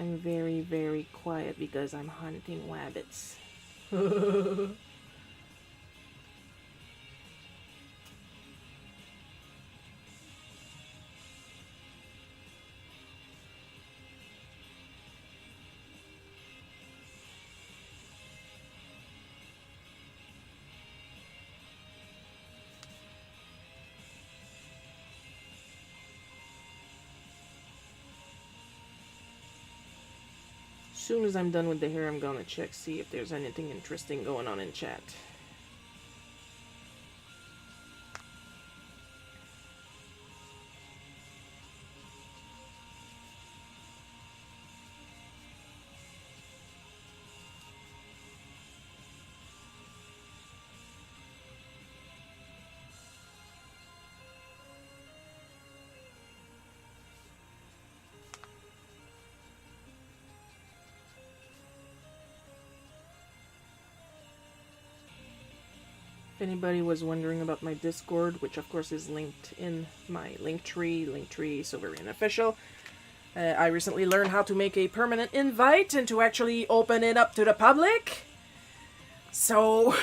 I'm very, very quiet because I'm hunting rabbits. As soon as I'm done with the hair, I'm gonna check, see if there's anything interesting going on in chat. If anybody was wondering about my Discord, which of course is linked in my Linktree so very unofficial. I recently learned how to make a permanent invite and to actually open it up to the public. So,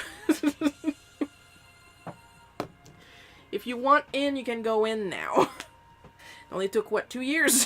if you want in, you can go in now. It only took, what, 2 years?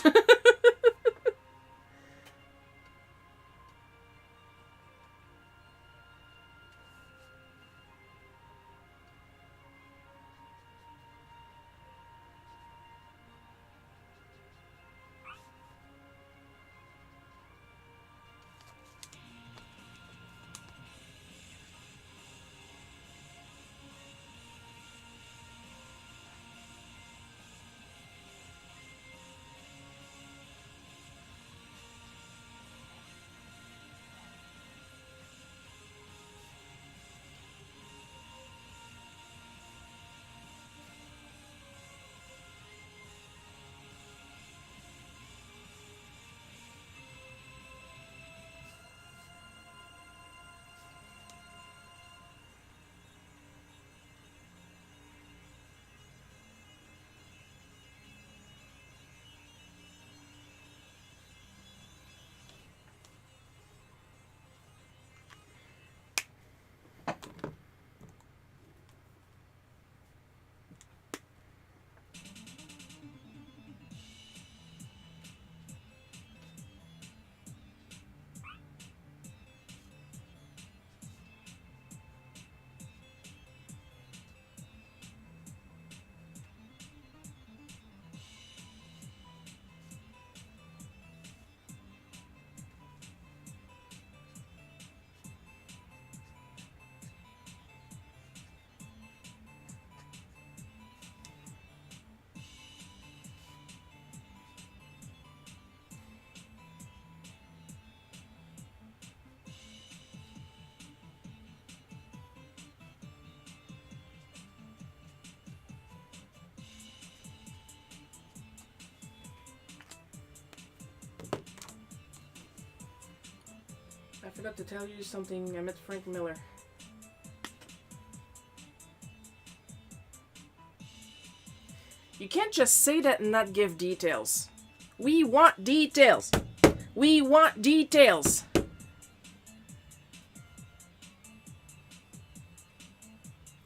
I forgot to tell you something. I met Frank Miller. You can't just say that and not give details. We want details. We want details.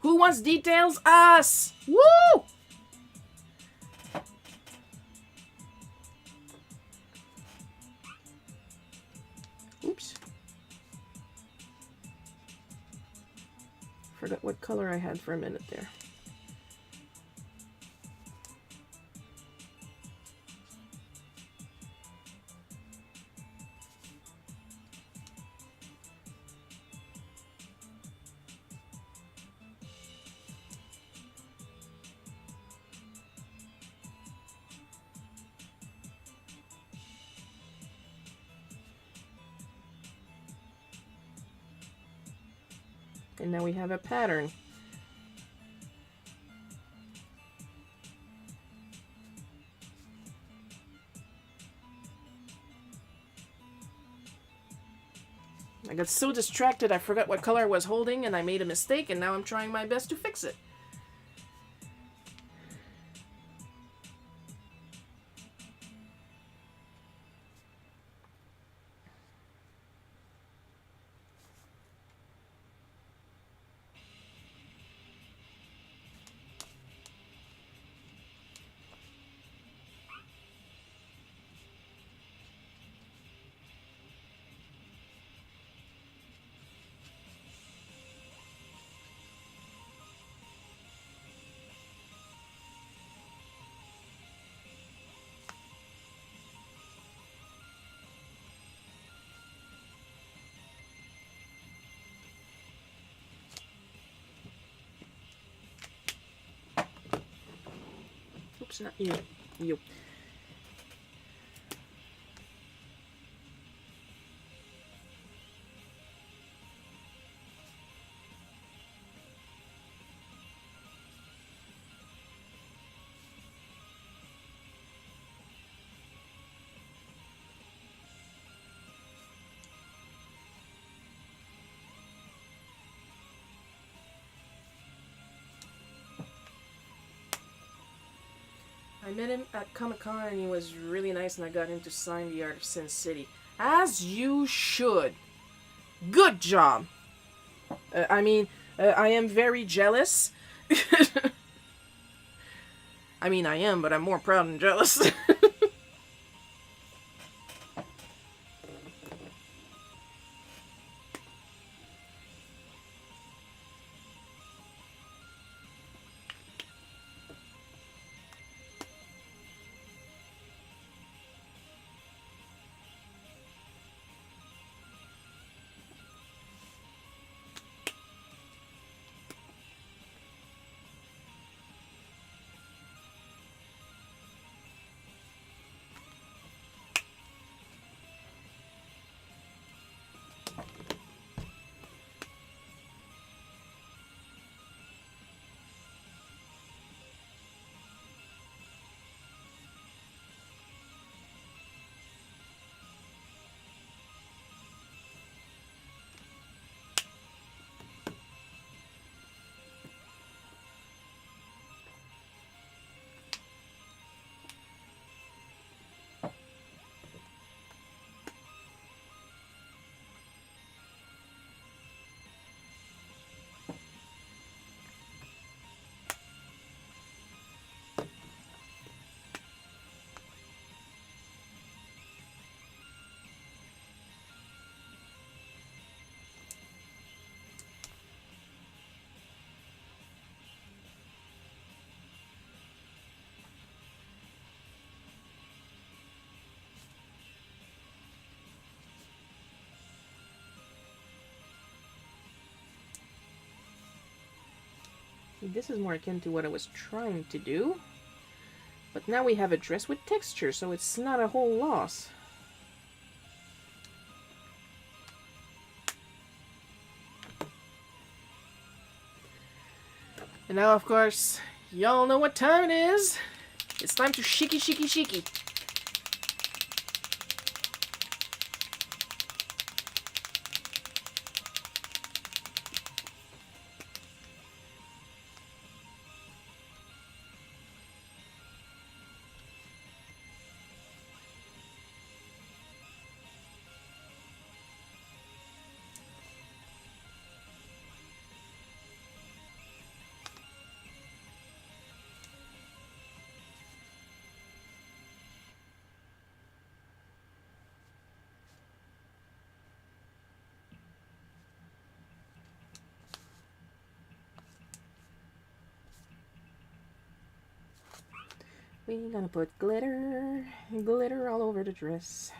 Who wants details? Us! Woo! Oops. Forgot what color I had for a minute there. And now we have a pattern. I got so distracted I forgot what color I was holding and I made a mistake and now I'm trying my best to fix it. Oops, not you. You. I met him at Comic-Con and he was really nice and I got him to sign the art of Sin City. As you should. Good job! I am very jealous. I mean, I am, but I'm more proud than jealous. This is more akin to what I was trying to do. But now we have a dress with texture, so it's not a whole loss. And now, of course, y'all know what time it is. It's time to shiki shiki shiki. We're gonna put glitter all over the dress.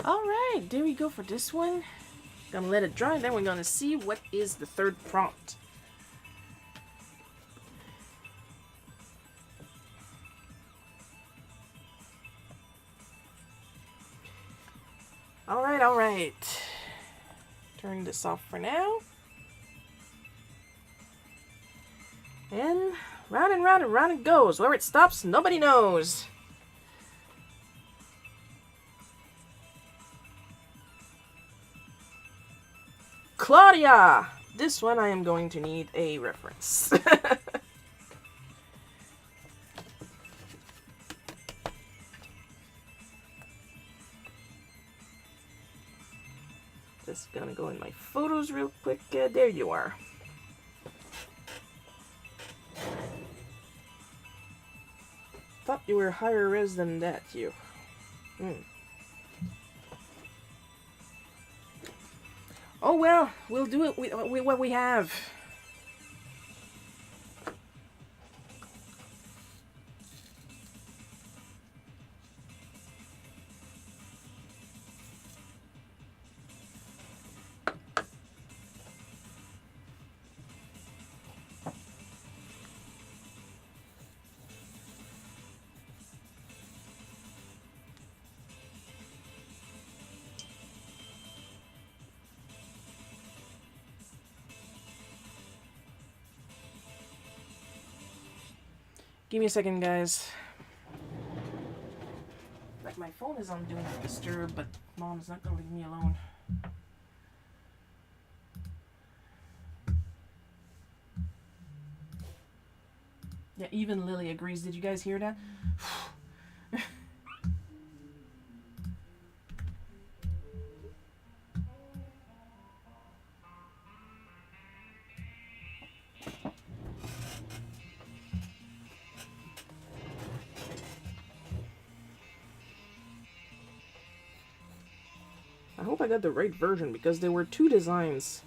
Alright, there we go for this one. Gonna let it dry, then we're gonna see what is the third prompt. Alright. Turn this off for now. And round and round and round it goes. Where it stops, nobody knows. Claudia! This one I am going to need a reference. Just gonna go in my photos real quick. There you are. Thought you were higher res than that, you. Oh well, we'll do it with what we have. Give me a second, guys. Like, my phone is on Do Not Disturb, but Mom's not gonna leave me alone. Yeah, even Lily agrees. Did you guys hear that? I hope I got the right version because there were two designs.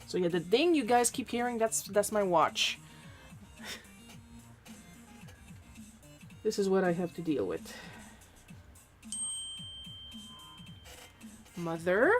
So yeah, the ding you guys keep hearing, that's my watch. This is what I have to deal with. Mother?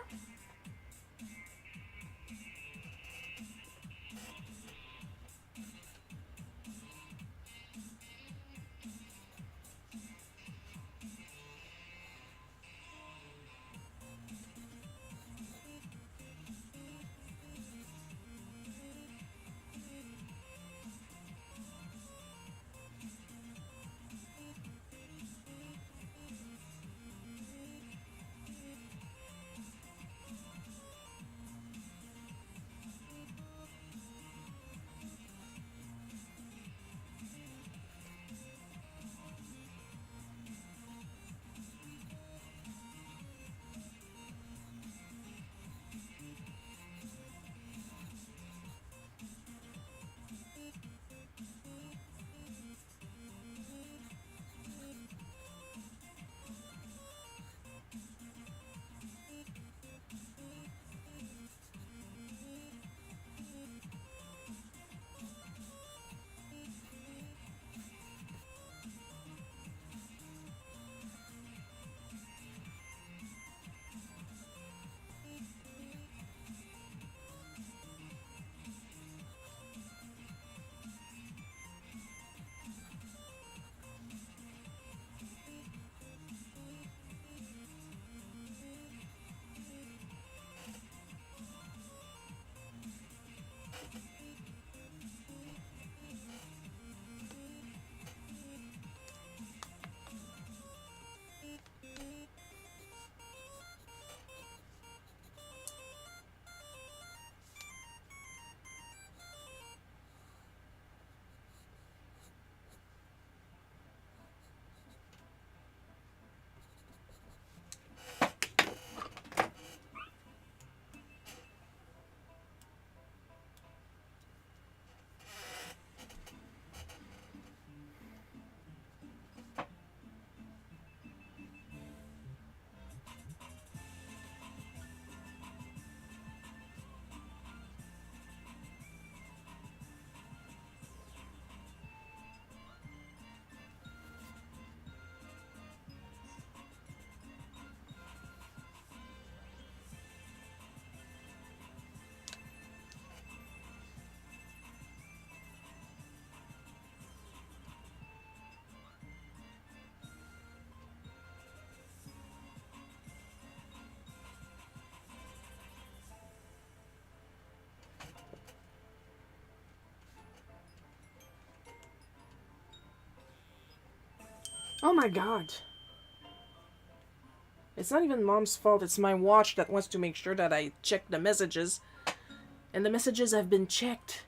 Oh my god. It's not even Mom's fault, it's my watch that wants to make sure that I check the messages. And the messages have been checked.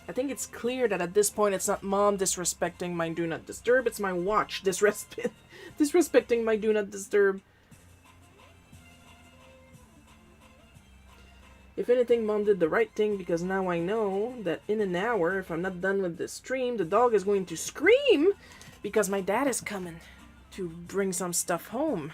I think it's clear that at this point it's not Mom disrespecting my do not disturb, it's my watch disrespecting my do not disturb. If anything, Mom did the right thing, because now I know that in an hour, if I'm not done with this stream, the dog is going to scream because my dad is coming to bring some stuff home.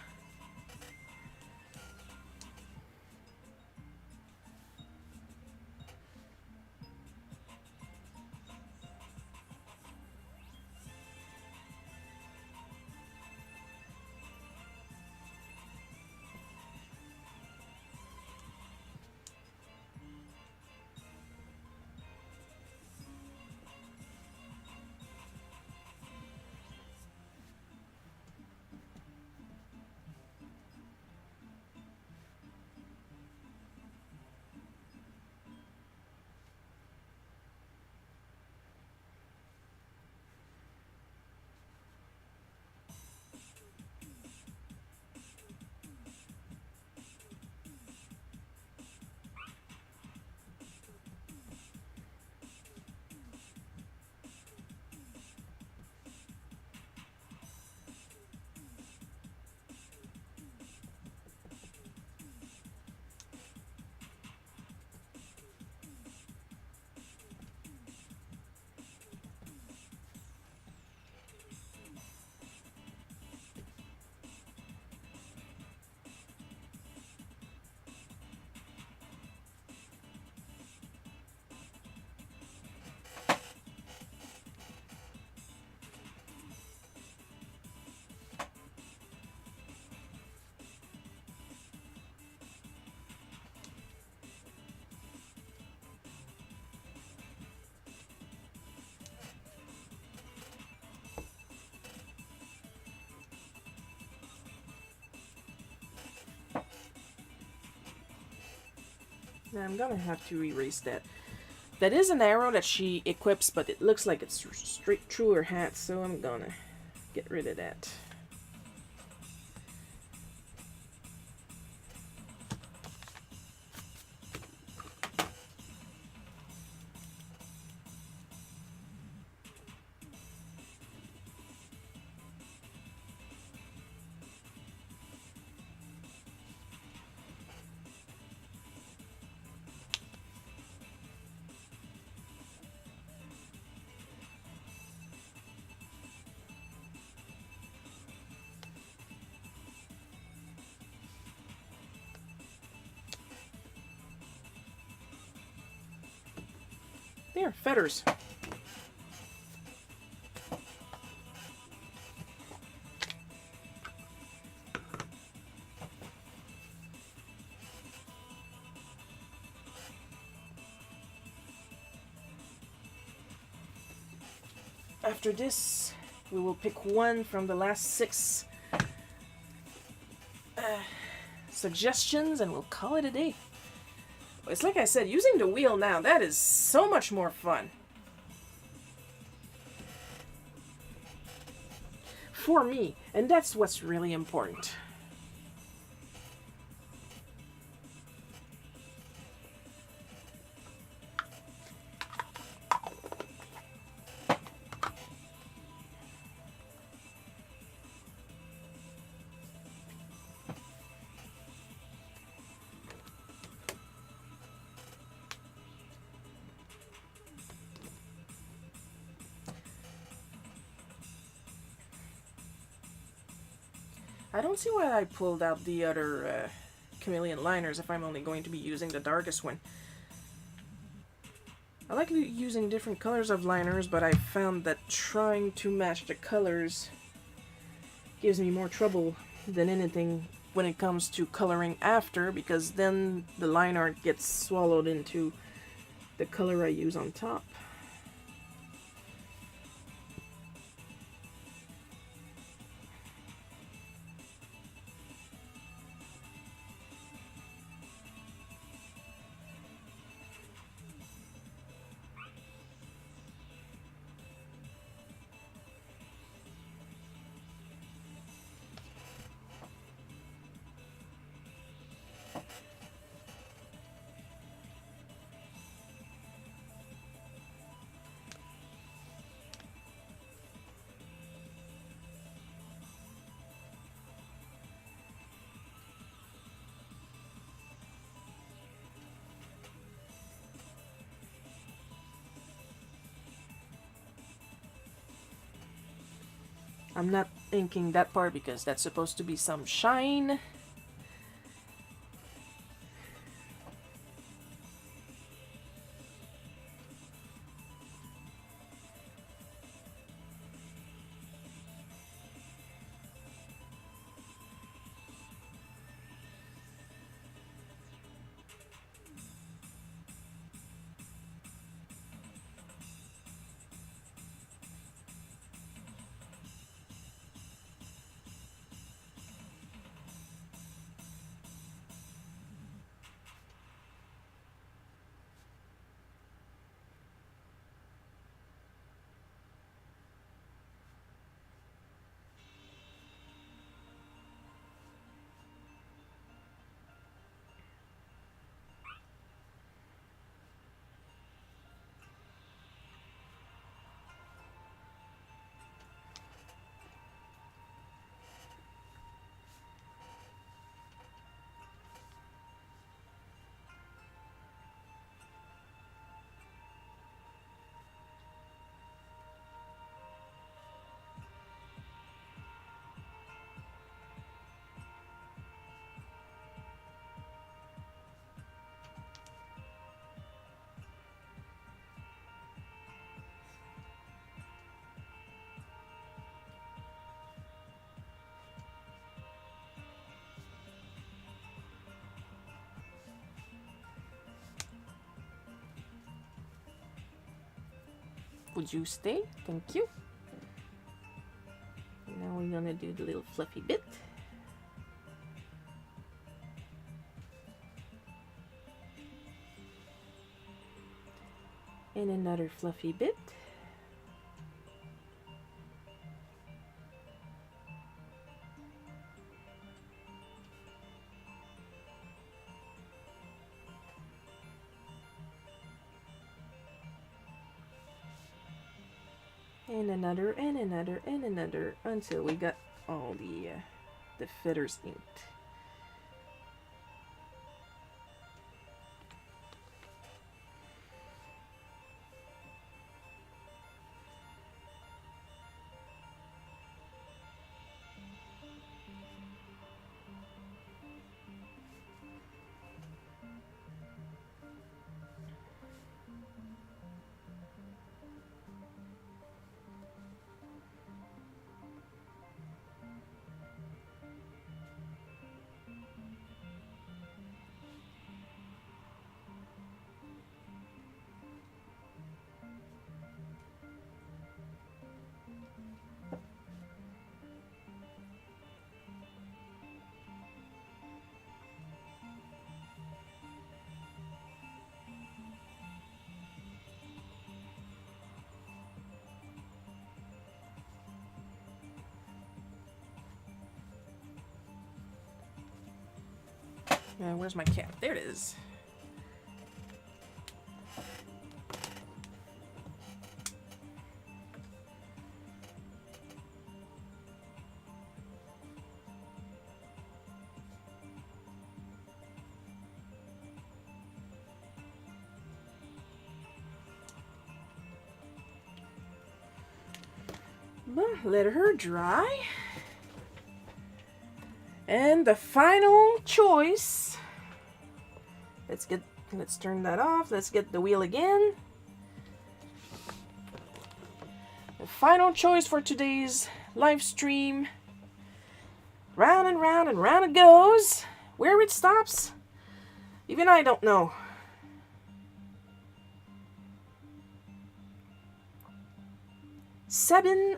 Now I'm gonna have to erase that. That is an arrow that she equips, but it looks like it's straight through her hat, so I'm gonna get rid of that. There, feathers. After this, we will pick one from the last 6 suggestions and we'll call it a day. It's like I said, using the wheel now, that is so much more fun. For me, and that's what's really important. I don't see why I pulled out the other chameleon liners if I'm only going to be using the darkest one. I like using different colors of liners, but I found that trying to match the colors gives me more trouble than anything when it comes to coloring after, because then the line art gets swallowed into the color I use on top. I'm not inking that part because that's supposed to be some shine. Would you stay? Thank you. Now we're gonna do the little fluffy bit. And another fluffy bit. And another, and another, and another, until we got all the feathers inked. Where's my cap? There it is. Let her dry. And the final choice. Let's turn that off. Let's get the wheel again. The final choice for today's live stream. Round and round and round it goes. Where it stops, even I don't know. Sabine?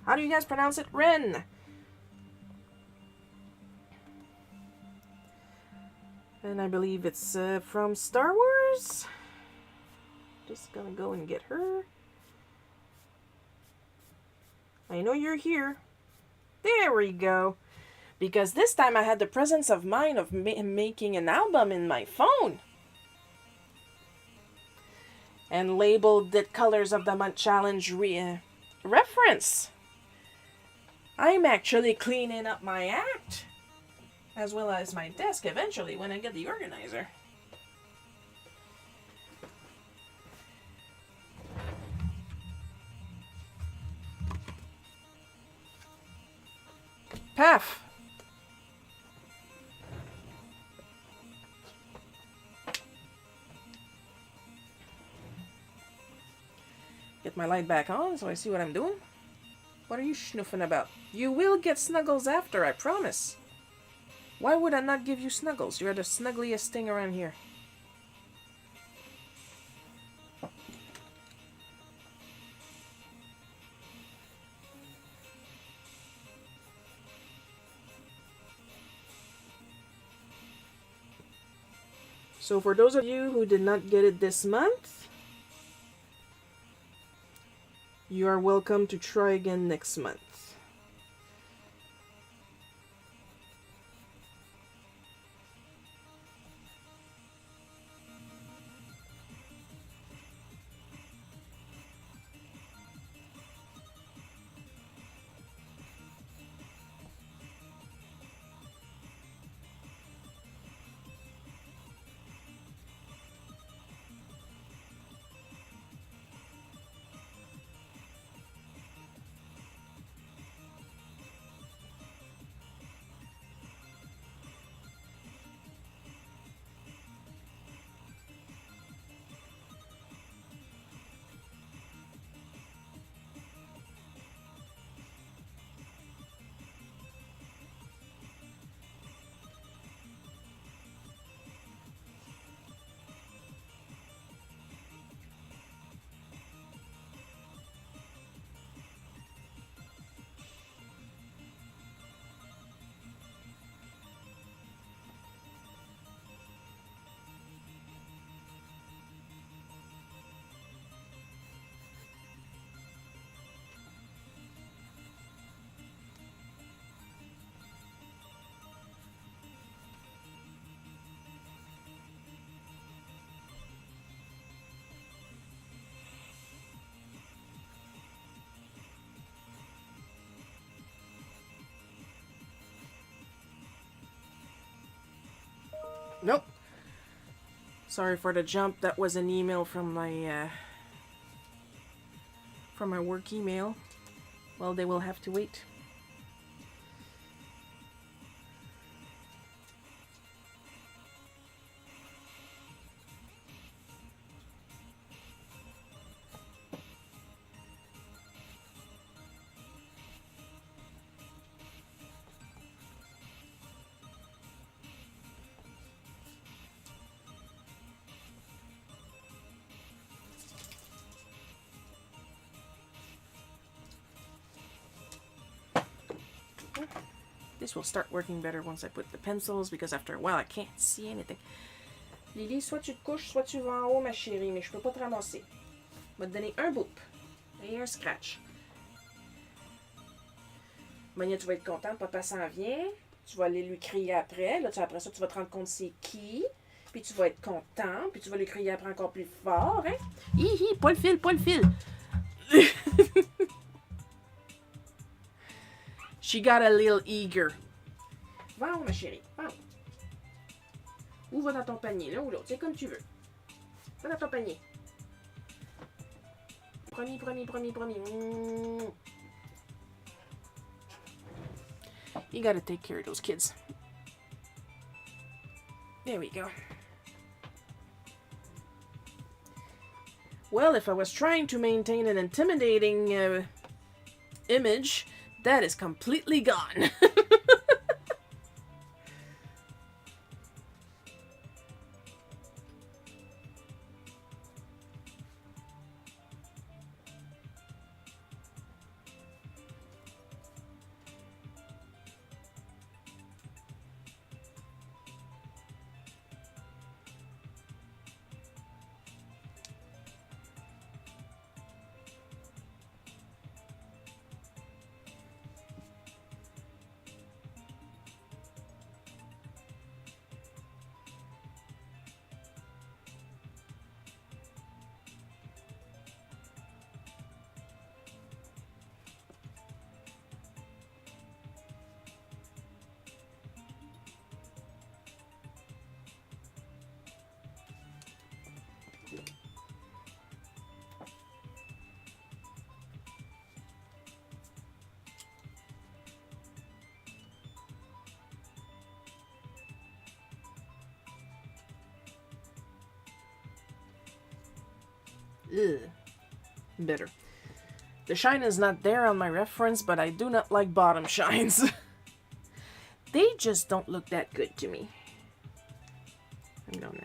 How do you guys pronounce it? Ren. And I believe it's from Star Wars. Just gonna go and get her. I know you're here. There we go. Because this time I had the presence of mind of making an album in my phone. And labeled the Colors of the Month Challenge reference. I'm actually cleaning up my act. As well as my desk eventually when I get the organizer. Half. Get my light back on so I see what I'm doing. What are you schnoofing about? You will get snuggles after, I promise. Why would I not give you snuggles? You're the snuggliest thing around here. So for those of you who did not get it this month, you are welcome to try again next month. Nope. Sorry for the jump. That was an email from my work email. Well, they will have to wait. This will start working better once I put the pencils, because after a while I can't see anything. Lily, soit tu te couches, soit tu vas en haut, ma chérie, mais je peux pas te ramasser. Je vais te donner un boop et un scratch. Mania, tu vas être contente, papa s'en vient. Tu vas aller lui crier après. Là, après ça, tu vas te rendre compte c'est qui. Puis tu vas être content. Puis tu vas lui crier après encore plus fort. Hein? Hi, pas le fil, pas le fil. She got a little eager. Va où, ma chérie? Va où? Ou va dans ton panier, l'un ou l'autre. C'est comme tu veux. Va dans ton panier. Promis. You gotta take care of those kids. There we go. Well, if I was trying to maintain an intimidating image, that is completely gone. Ugh. Bitter. The shine is not there on my reference, but I do not like bottom shines. They just don't look that good to me. I'm gonna...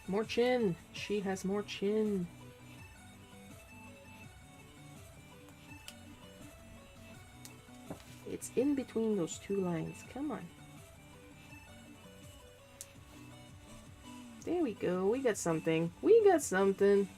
More chin. She has more chin. It's in between those two lines. Come on. There we go. We got something. We got something.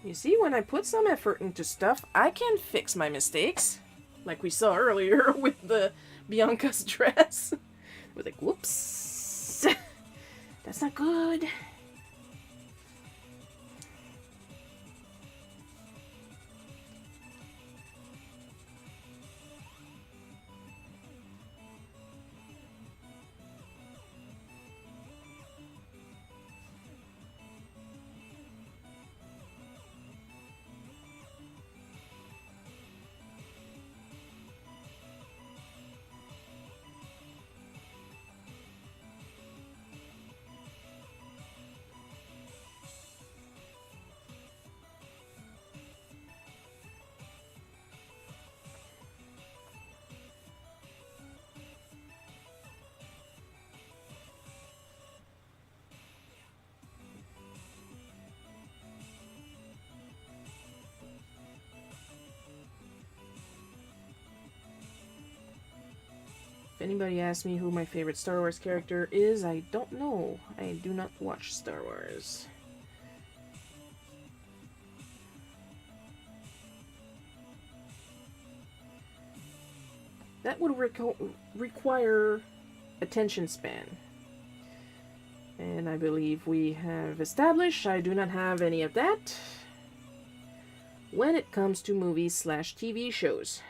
You see, when I put some effort into stuff, I can fix my mistakes. Like we saw earlier with the Bianca's dress. We're like, whoops. That's not good. If anybody asks me who my favorite Star Wars character is, I don't know. I do not watch Star Wars. That would require attention span. And I believe we have established I do not have any of that when it comes to movies / TV shows.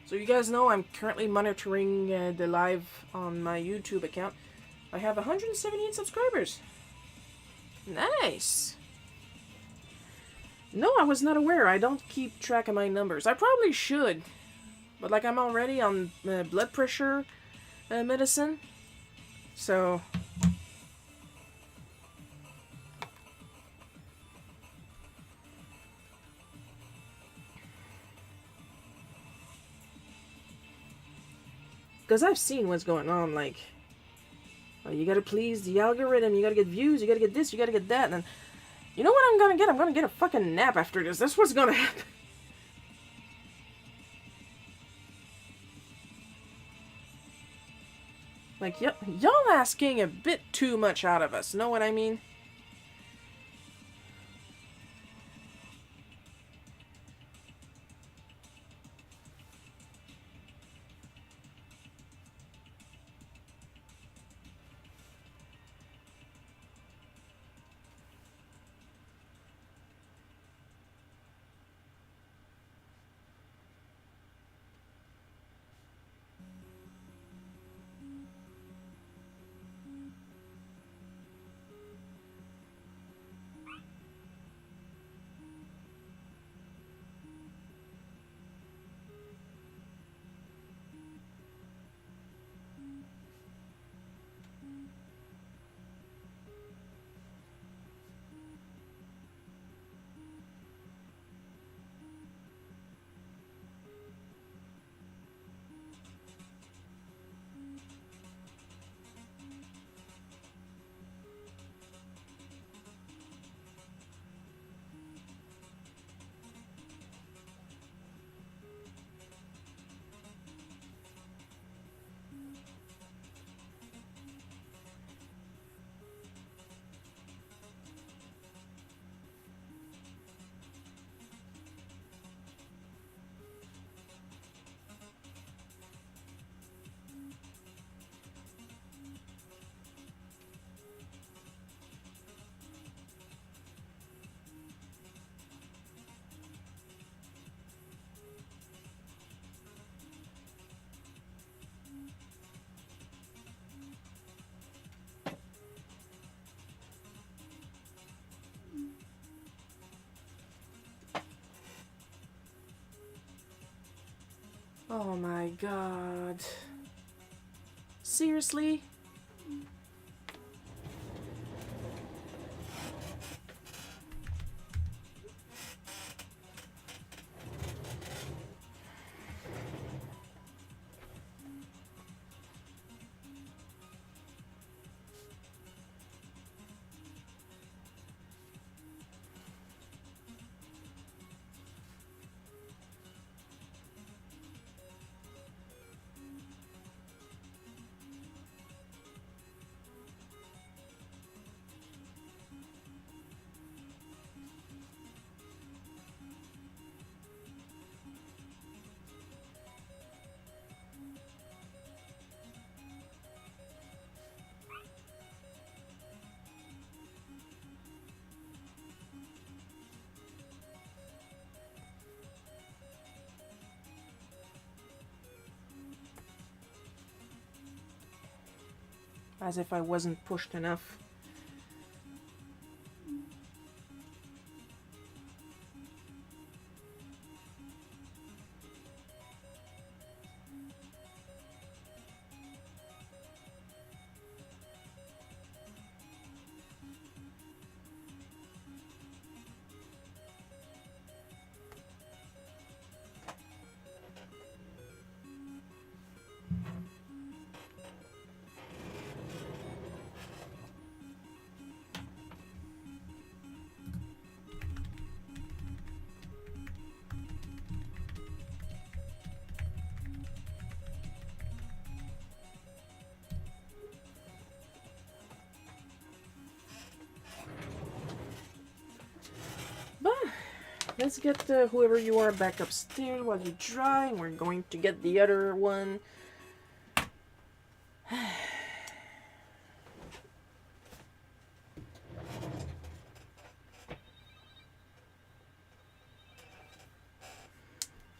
So you guys know I'm currently monitoring the live on my YouTube account. I have 178 subscribers. Nice. No, I was not aware. I don't keep track of my numbers. I probably should. But like I'm already on blood pressure medicine. So... Because I've seen what's going on, like... you gotta please the algorithm, you gotta get views, you gotta get this, you gotta get that, and... You know what I'm gonna get? I'm gonna get a fucking nap after this. That's what's gonna happen. Like, y'all asking a bit too much out of us, know what I mean? Oh my god. Seriously? As if I wasn't pushed enough. But let's get whoever you are back upstairs while you dry, and we're going to get the other one.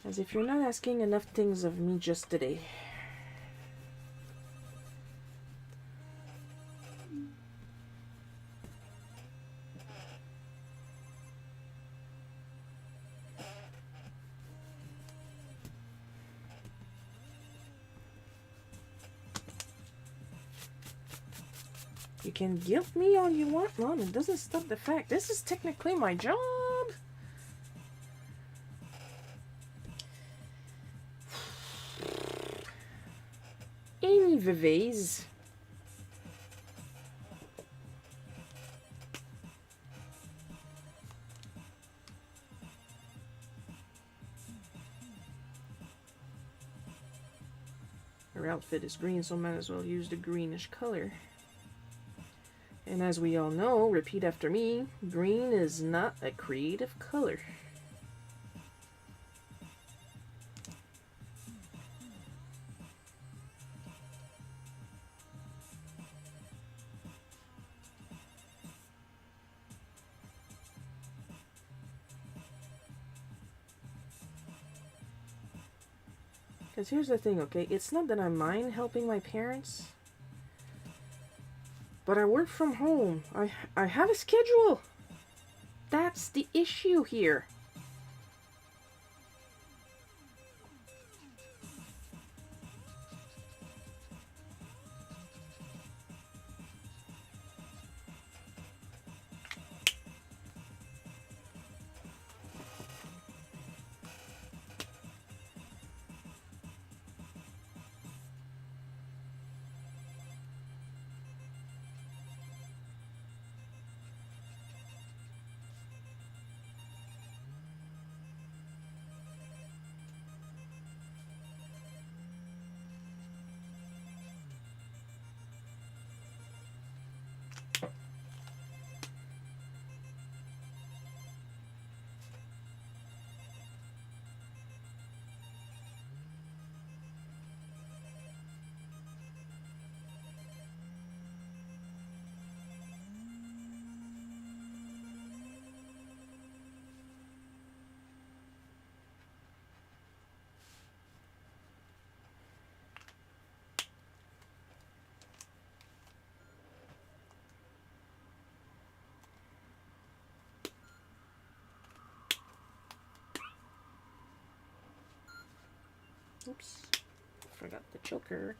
As if you're not asking enough things of me just today. You can guilt me all you want, Mom. It doesn't stop the fact. This is technically my job. Anyways. Her outfit is green, so might as well use the greenish color. And as we all know, repeat after me, green is not a creative color. Because here's the thing, okay? It's not that I mind helping my parents, but I work from home. I have a schedule. That's the issue here. Oops, forgot the choker.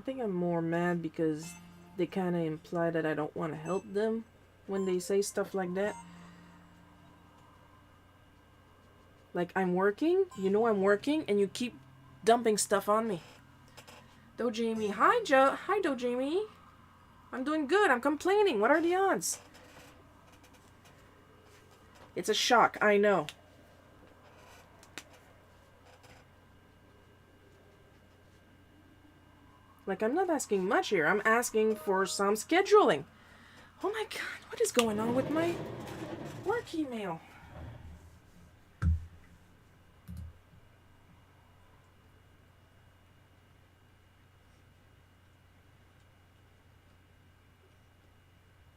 I think I'm more mad because they kind of imply that I don't want to help them when they say stuff like that. Like, I'm working, you know I'm working, and you keep dumping stuff on me. Do Jamie. Hi, Joe. Hi, Do Jamie. I'm doing good. I'm complaining. What are the odds? It's a shock, I know. Like, I'm not asking much here. I'm asking for some scheduling. Oh my god, what is going on with my work email?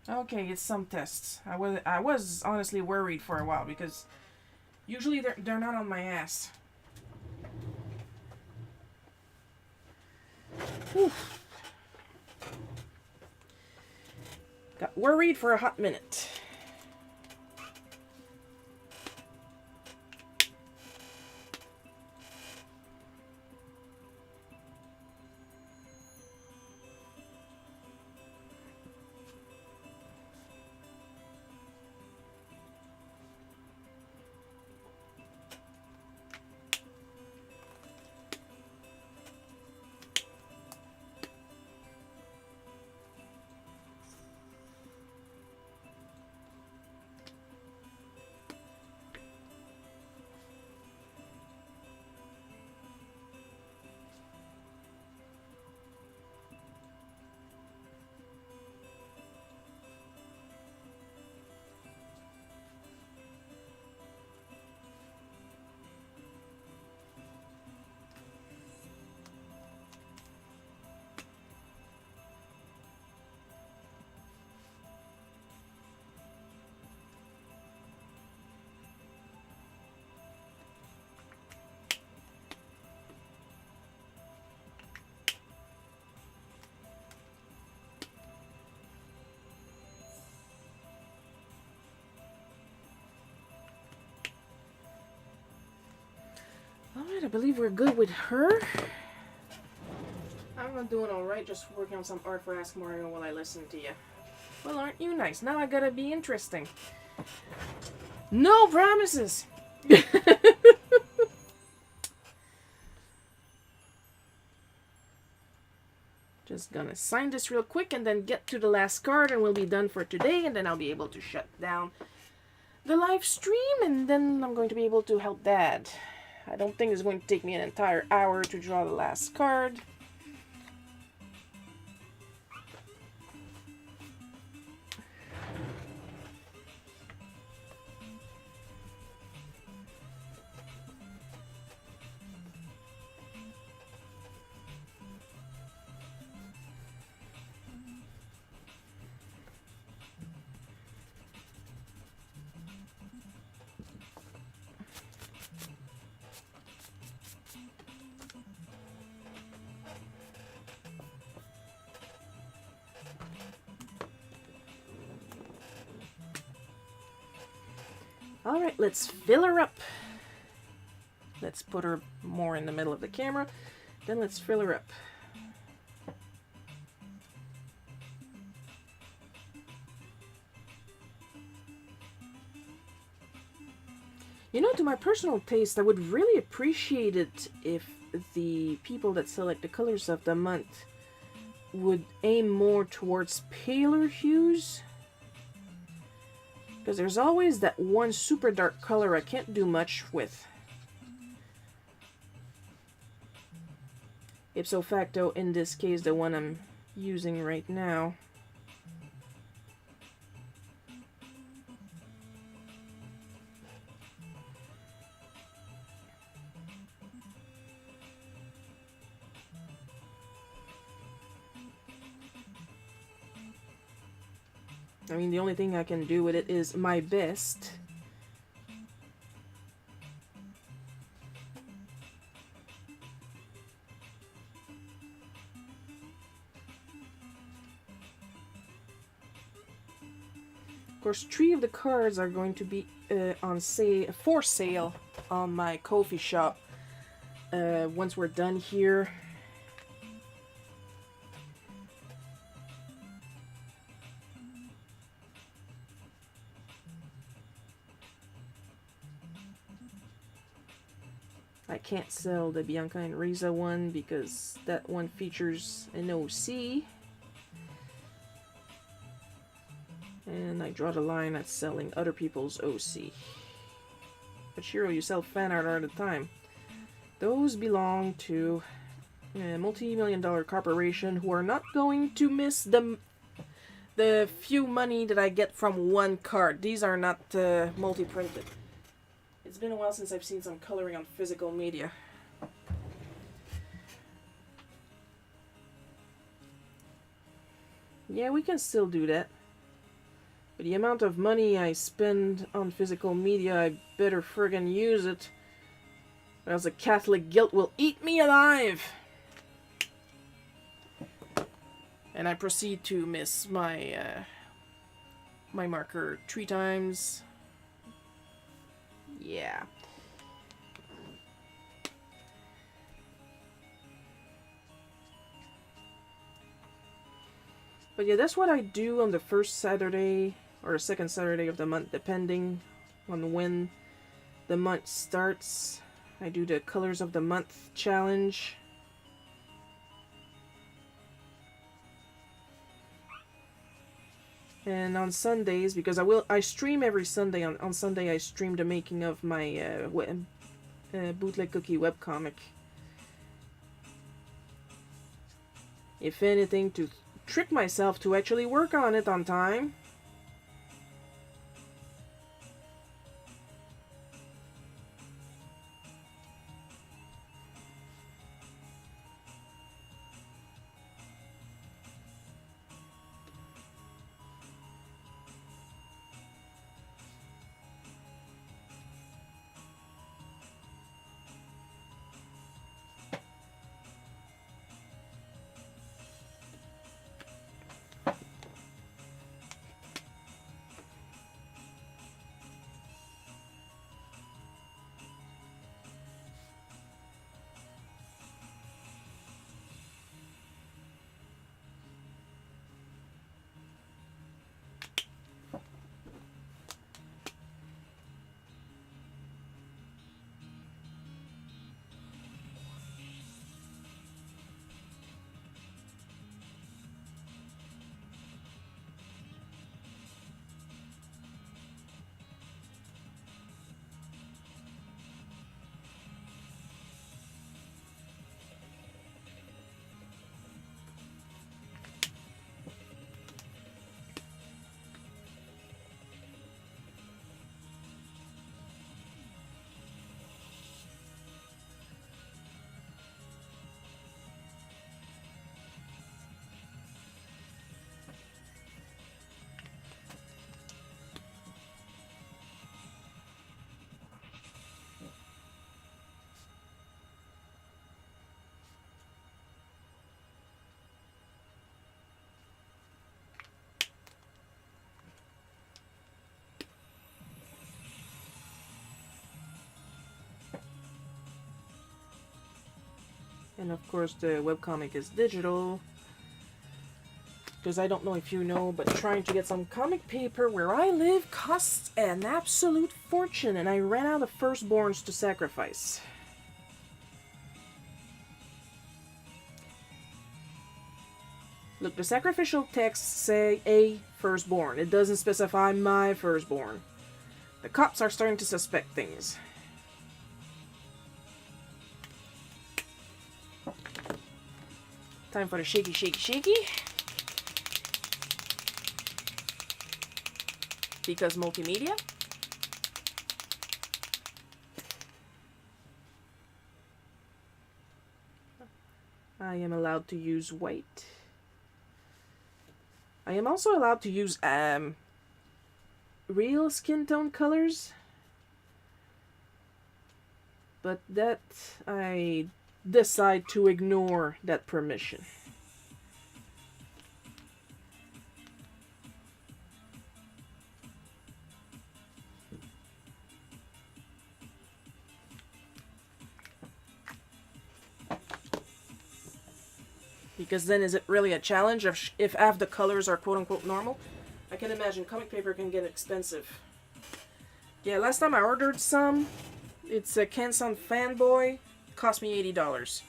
Okay, it's some tests. I was honestly worried for a while because usually they're not on my ass. Whew. Got worried for a hot minute. Alright, I believe we're good with her. I'm doing alright, just working on some art for Ask Mario while I listen to you. Well, aren't you nice? Now I gotta be interesting. No promises! Just gonna sign this real quick and then get to the last card and we'll be done for today, and then I'll be able to shut down the live stream, and then I'm going to be able to help Dad. I don't think it's going to take me an entire hour to draw the last card. Alright, let's fill her up. Let's put her more in the middle of the camera. Then let's fill her up. You know, to my personal taste, I would really appreciate it if the people that select the colors of the month would aim more towards paler hues. Because there's always that one super dark color I can't do much with. Ipso facto, in this case, the one I'm using right now. I mean, the only thing I can do with it is my best. Of course, 3 of the cards are going to be for sale on my Ko-fi shop once we're done here. can't sell the Bianca and Riza one because that one features an OC. And I draw the line at selling other people's OC. But Shiro, you sell fan art all the time. Those belong to a multi-million-dollar corporation who are not going to miss the few money that I get from one card. These are not multi-printed. It's been a while since I've seen some coloring on physical media. Yeah, we can still do that. But the amount of money I spend on physical media, I better friggin' use it. Or else the Catholic guilt will eat me alive! And I proceed to miss my my marker 3 times. Yeah. But yeah, that's what I do on the first Saturday or the second Saturday of the month, depending on when the month starts. I do the Colors of the Month challenge. And on Sundays, because I stream every Sunday. On Sunday, I stream the making of my bootleg cookie webcomic. If anything, to trick myself to actually work on it on time. And of course the webcomic is digital. Because I don't know if you know, but trying to get some comic paper where I live costs an absolute fortune, and I ran out of firstborns to sacrifice. Look, the sacrificial texts say a firstborn. It doesn't specify my firstborn. The cops are starting to suspect things. Time for the shaky, shaky, shaky. Because multimedia. I am allowed to use white. I am also allowed to use real skin tone colors. But that I decide to ignore that permission. Because then is it really a challenge if half the colors are quote-unquote normal? I can imagine comic paper can get expensive. Yeah, last time I ordered some, it's a Kensan Fanboy. cost me $80.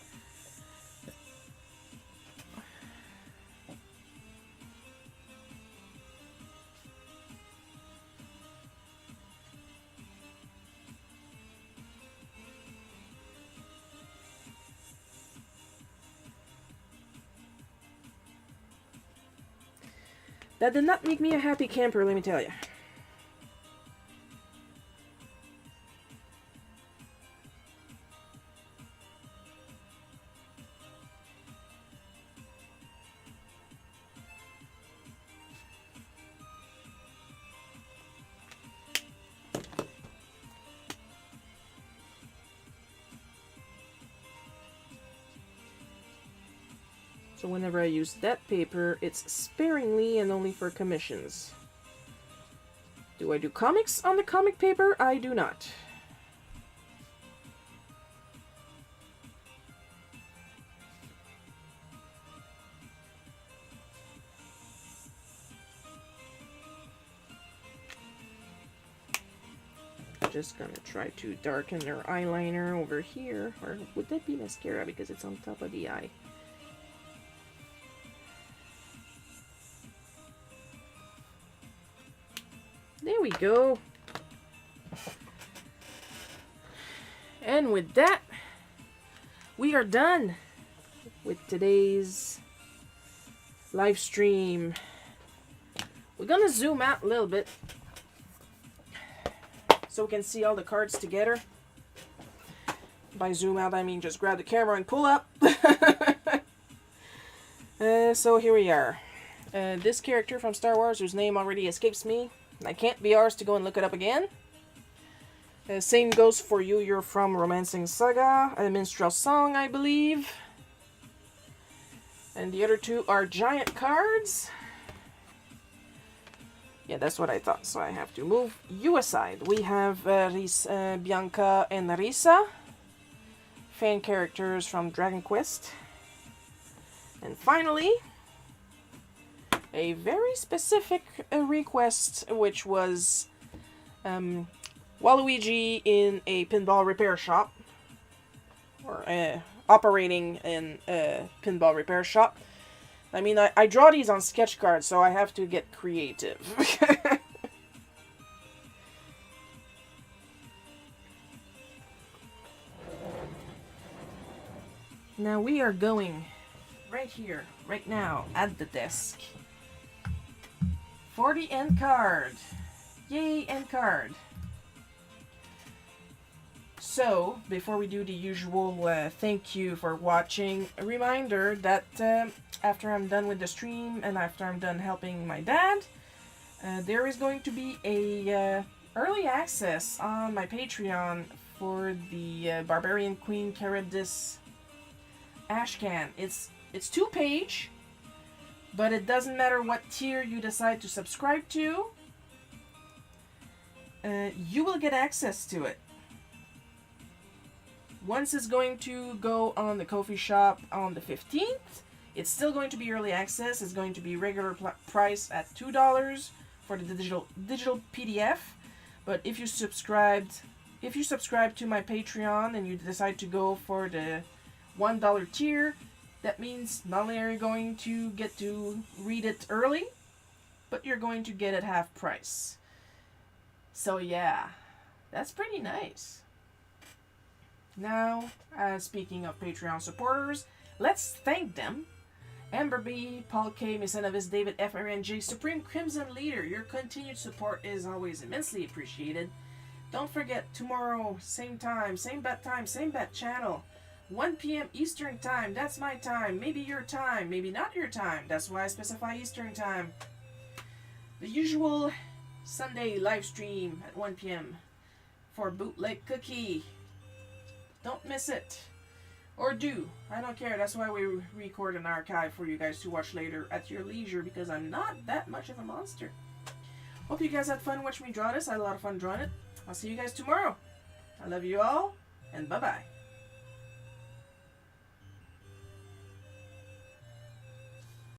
That did not make me a happy camper, let me tell you. So whenever I use that paper, it's sparingly and only for commissions. Do I do comics on the comic paper? I do not. Just gonna try to darken their eyeliner over here. Or would that be mascara because it's on top of the eye? There we go. And with that, we are done with today's live stream. We're gonna zoom out a little bit so we can see all the cards together. By zoom out, I mean just grab the camera and pull up. So here we are. This character from Star Wars, whose name already escapes me. I can't be ours to go and look it up again. Same goes for you. You're from Romancing Saga, a minstrel song, I believe. And the other two are giant cards. Yeah, that's what I thought. So I have to move you aside. We have Bianca and Risa, fan characters from Dragon Quest. And finally, a very specific request, which was Waluigi in a pinball repair shop, or operating in a pinball repair shop. I mean, I draw these on sketch cards, so I have to get creative. Now we are going right here, right now, at the desk. For the end card. Yay, end card. So, before we do the usual thank you for watching, a reminder that after I'm done with the stream and after I'm done helping my dad, there is going to be a early access on my Patreon for the Barbarian Queen Charybdis Ashcan. It's 2-page. But it doesn't matter what tier you decide to subscribe to, you will get access to it. Once it's going to go on the Ko-fi shop on the 15th, it's still going to be early access. It's going to be regular price at $2 for the digital PDF. But if you subscribe to my Patreon and you decide to go for the $1 tier, that means not only are you going to get to read it early, but you're going to get it half price. So yeah, that's pretty nice. Now, speaking of Patreon supporters, let's thank them. Amber B, Paul K, Misenovis, David F, Aaron J, Supreme Crimson Leader. Your continued support is always immensely appreciated. Don't forget, tomorrow, same time, same bat channel. 1 p.m. Eastern Time, that's my time. Maybe your time, maybe not your time. That's why I specify Eastern Time. The usual Sunday live stream at 1 p.m. for Bootleg Cookie. Don't miss it. Or do. I don't care. That's why we record an archive for you guys to watch later at your leisure, because I'm not that much of a monster. Hope you guys had fun watching me draw this. I had a lot of fun drawing it. I'll see you guys tomorrow. I love you all, and bye-bye.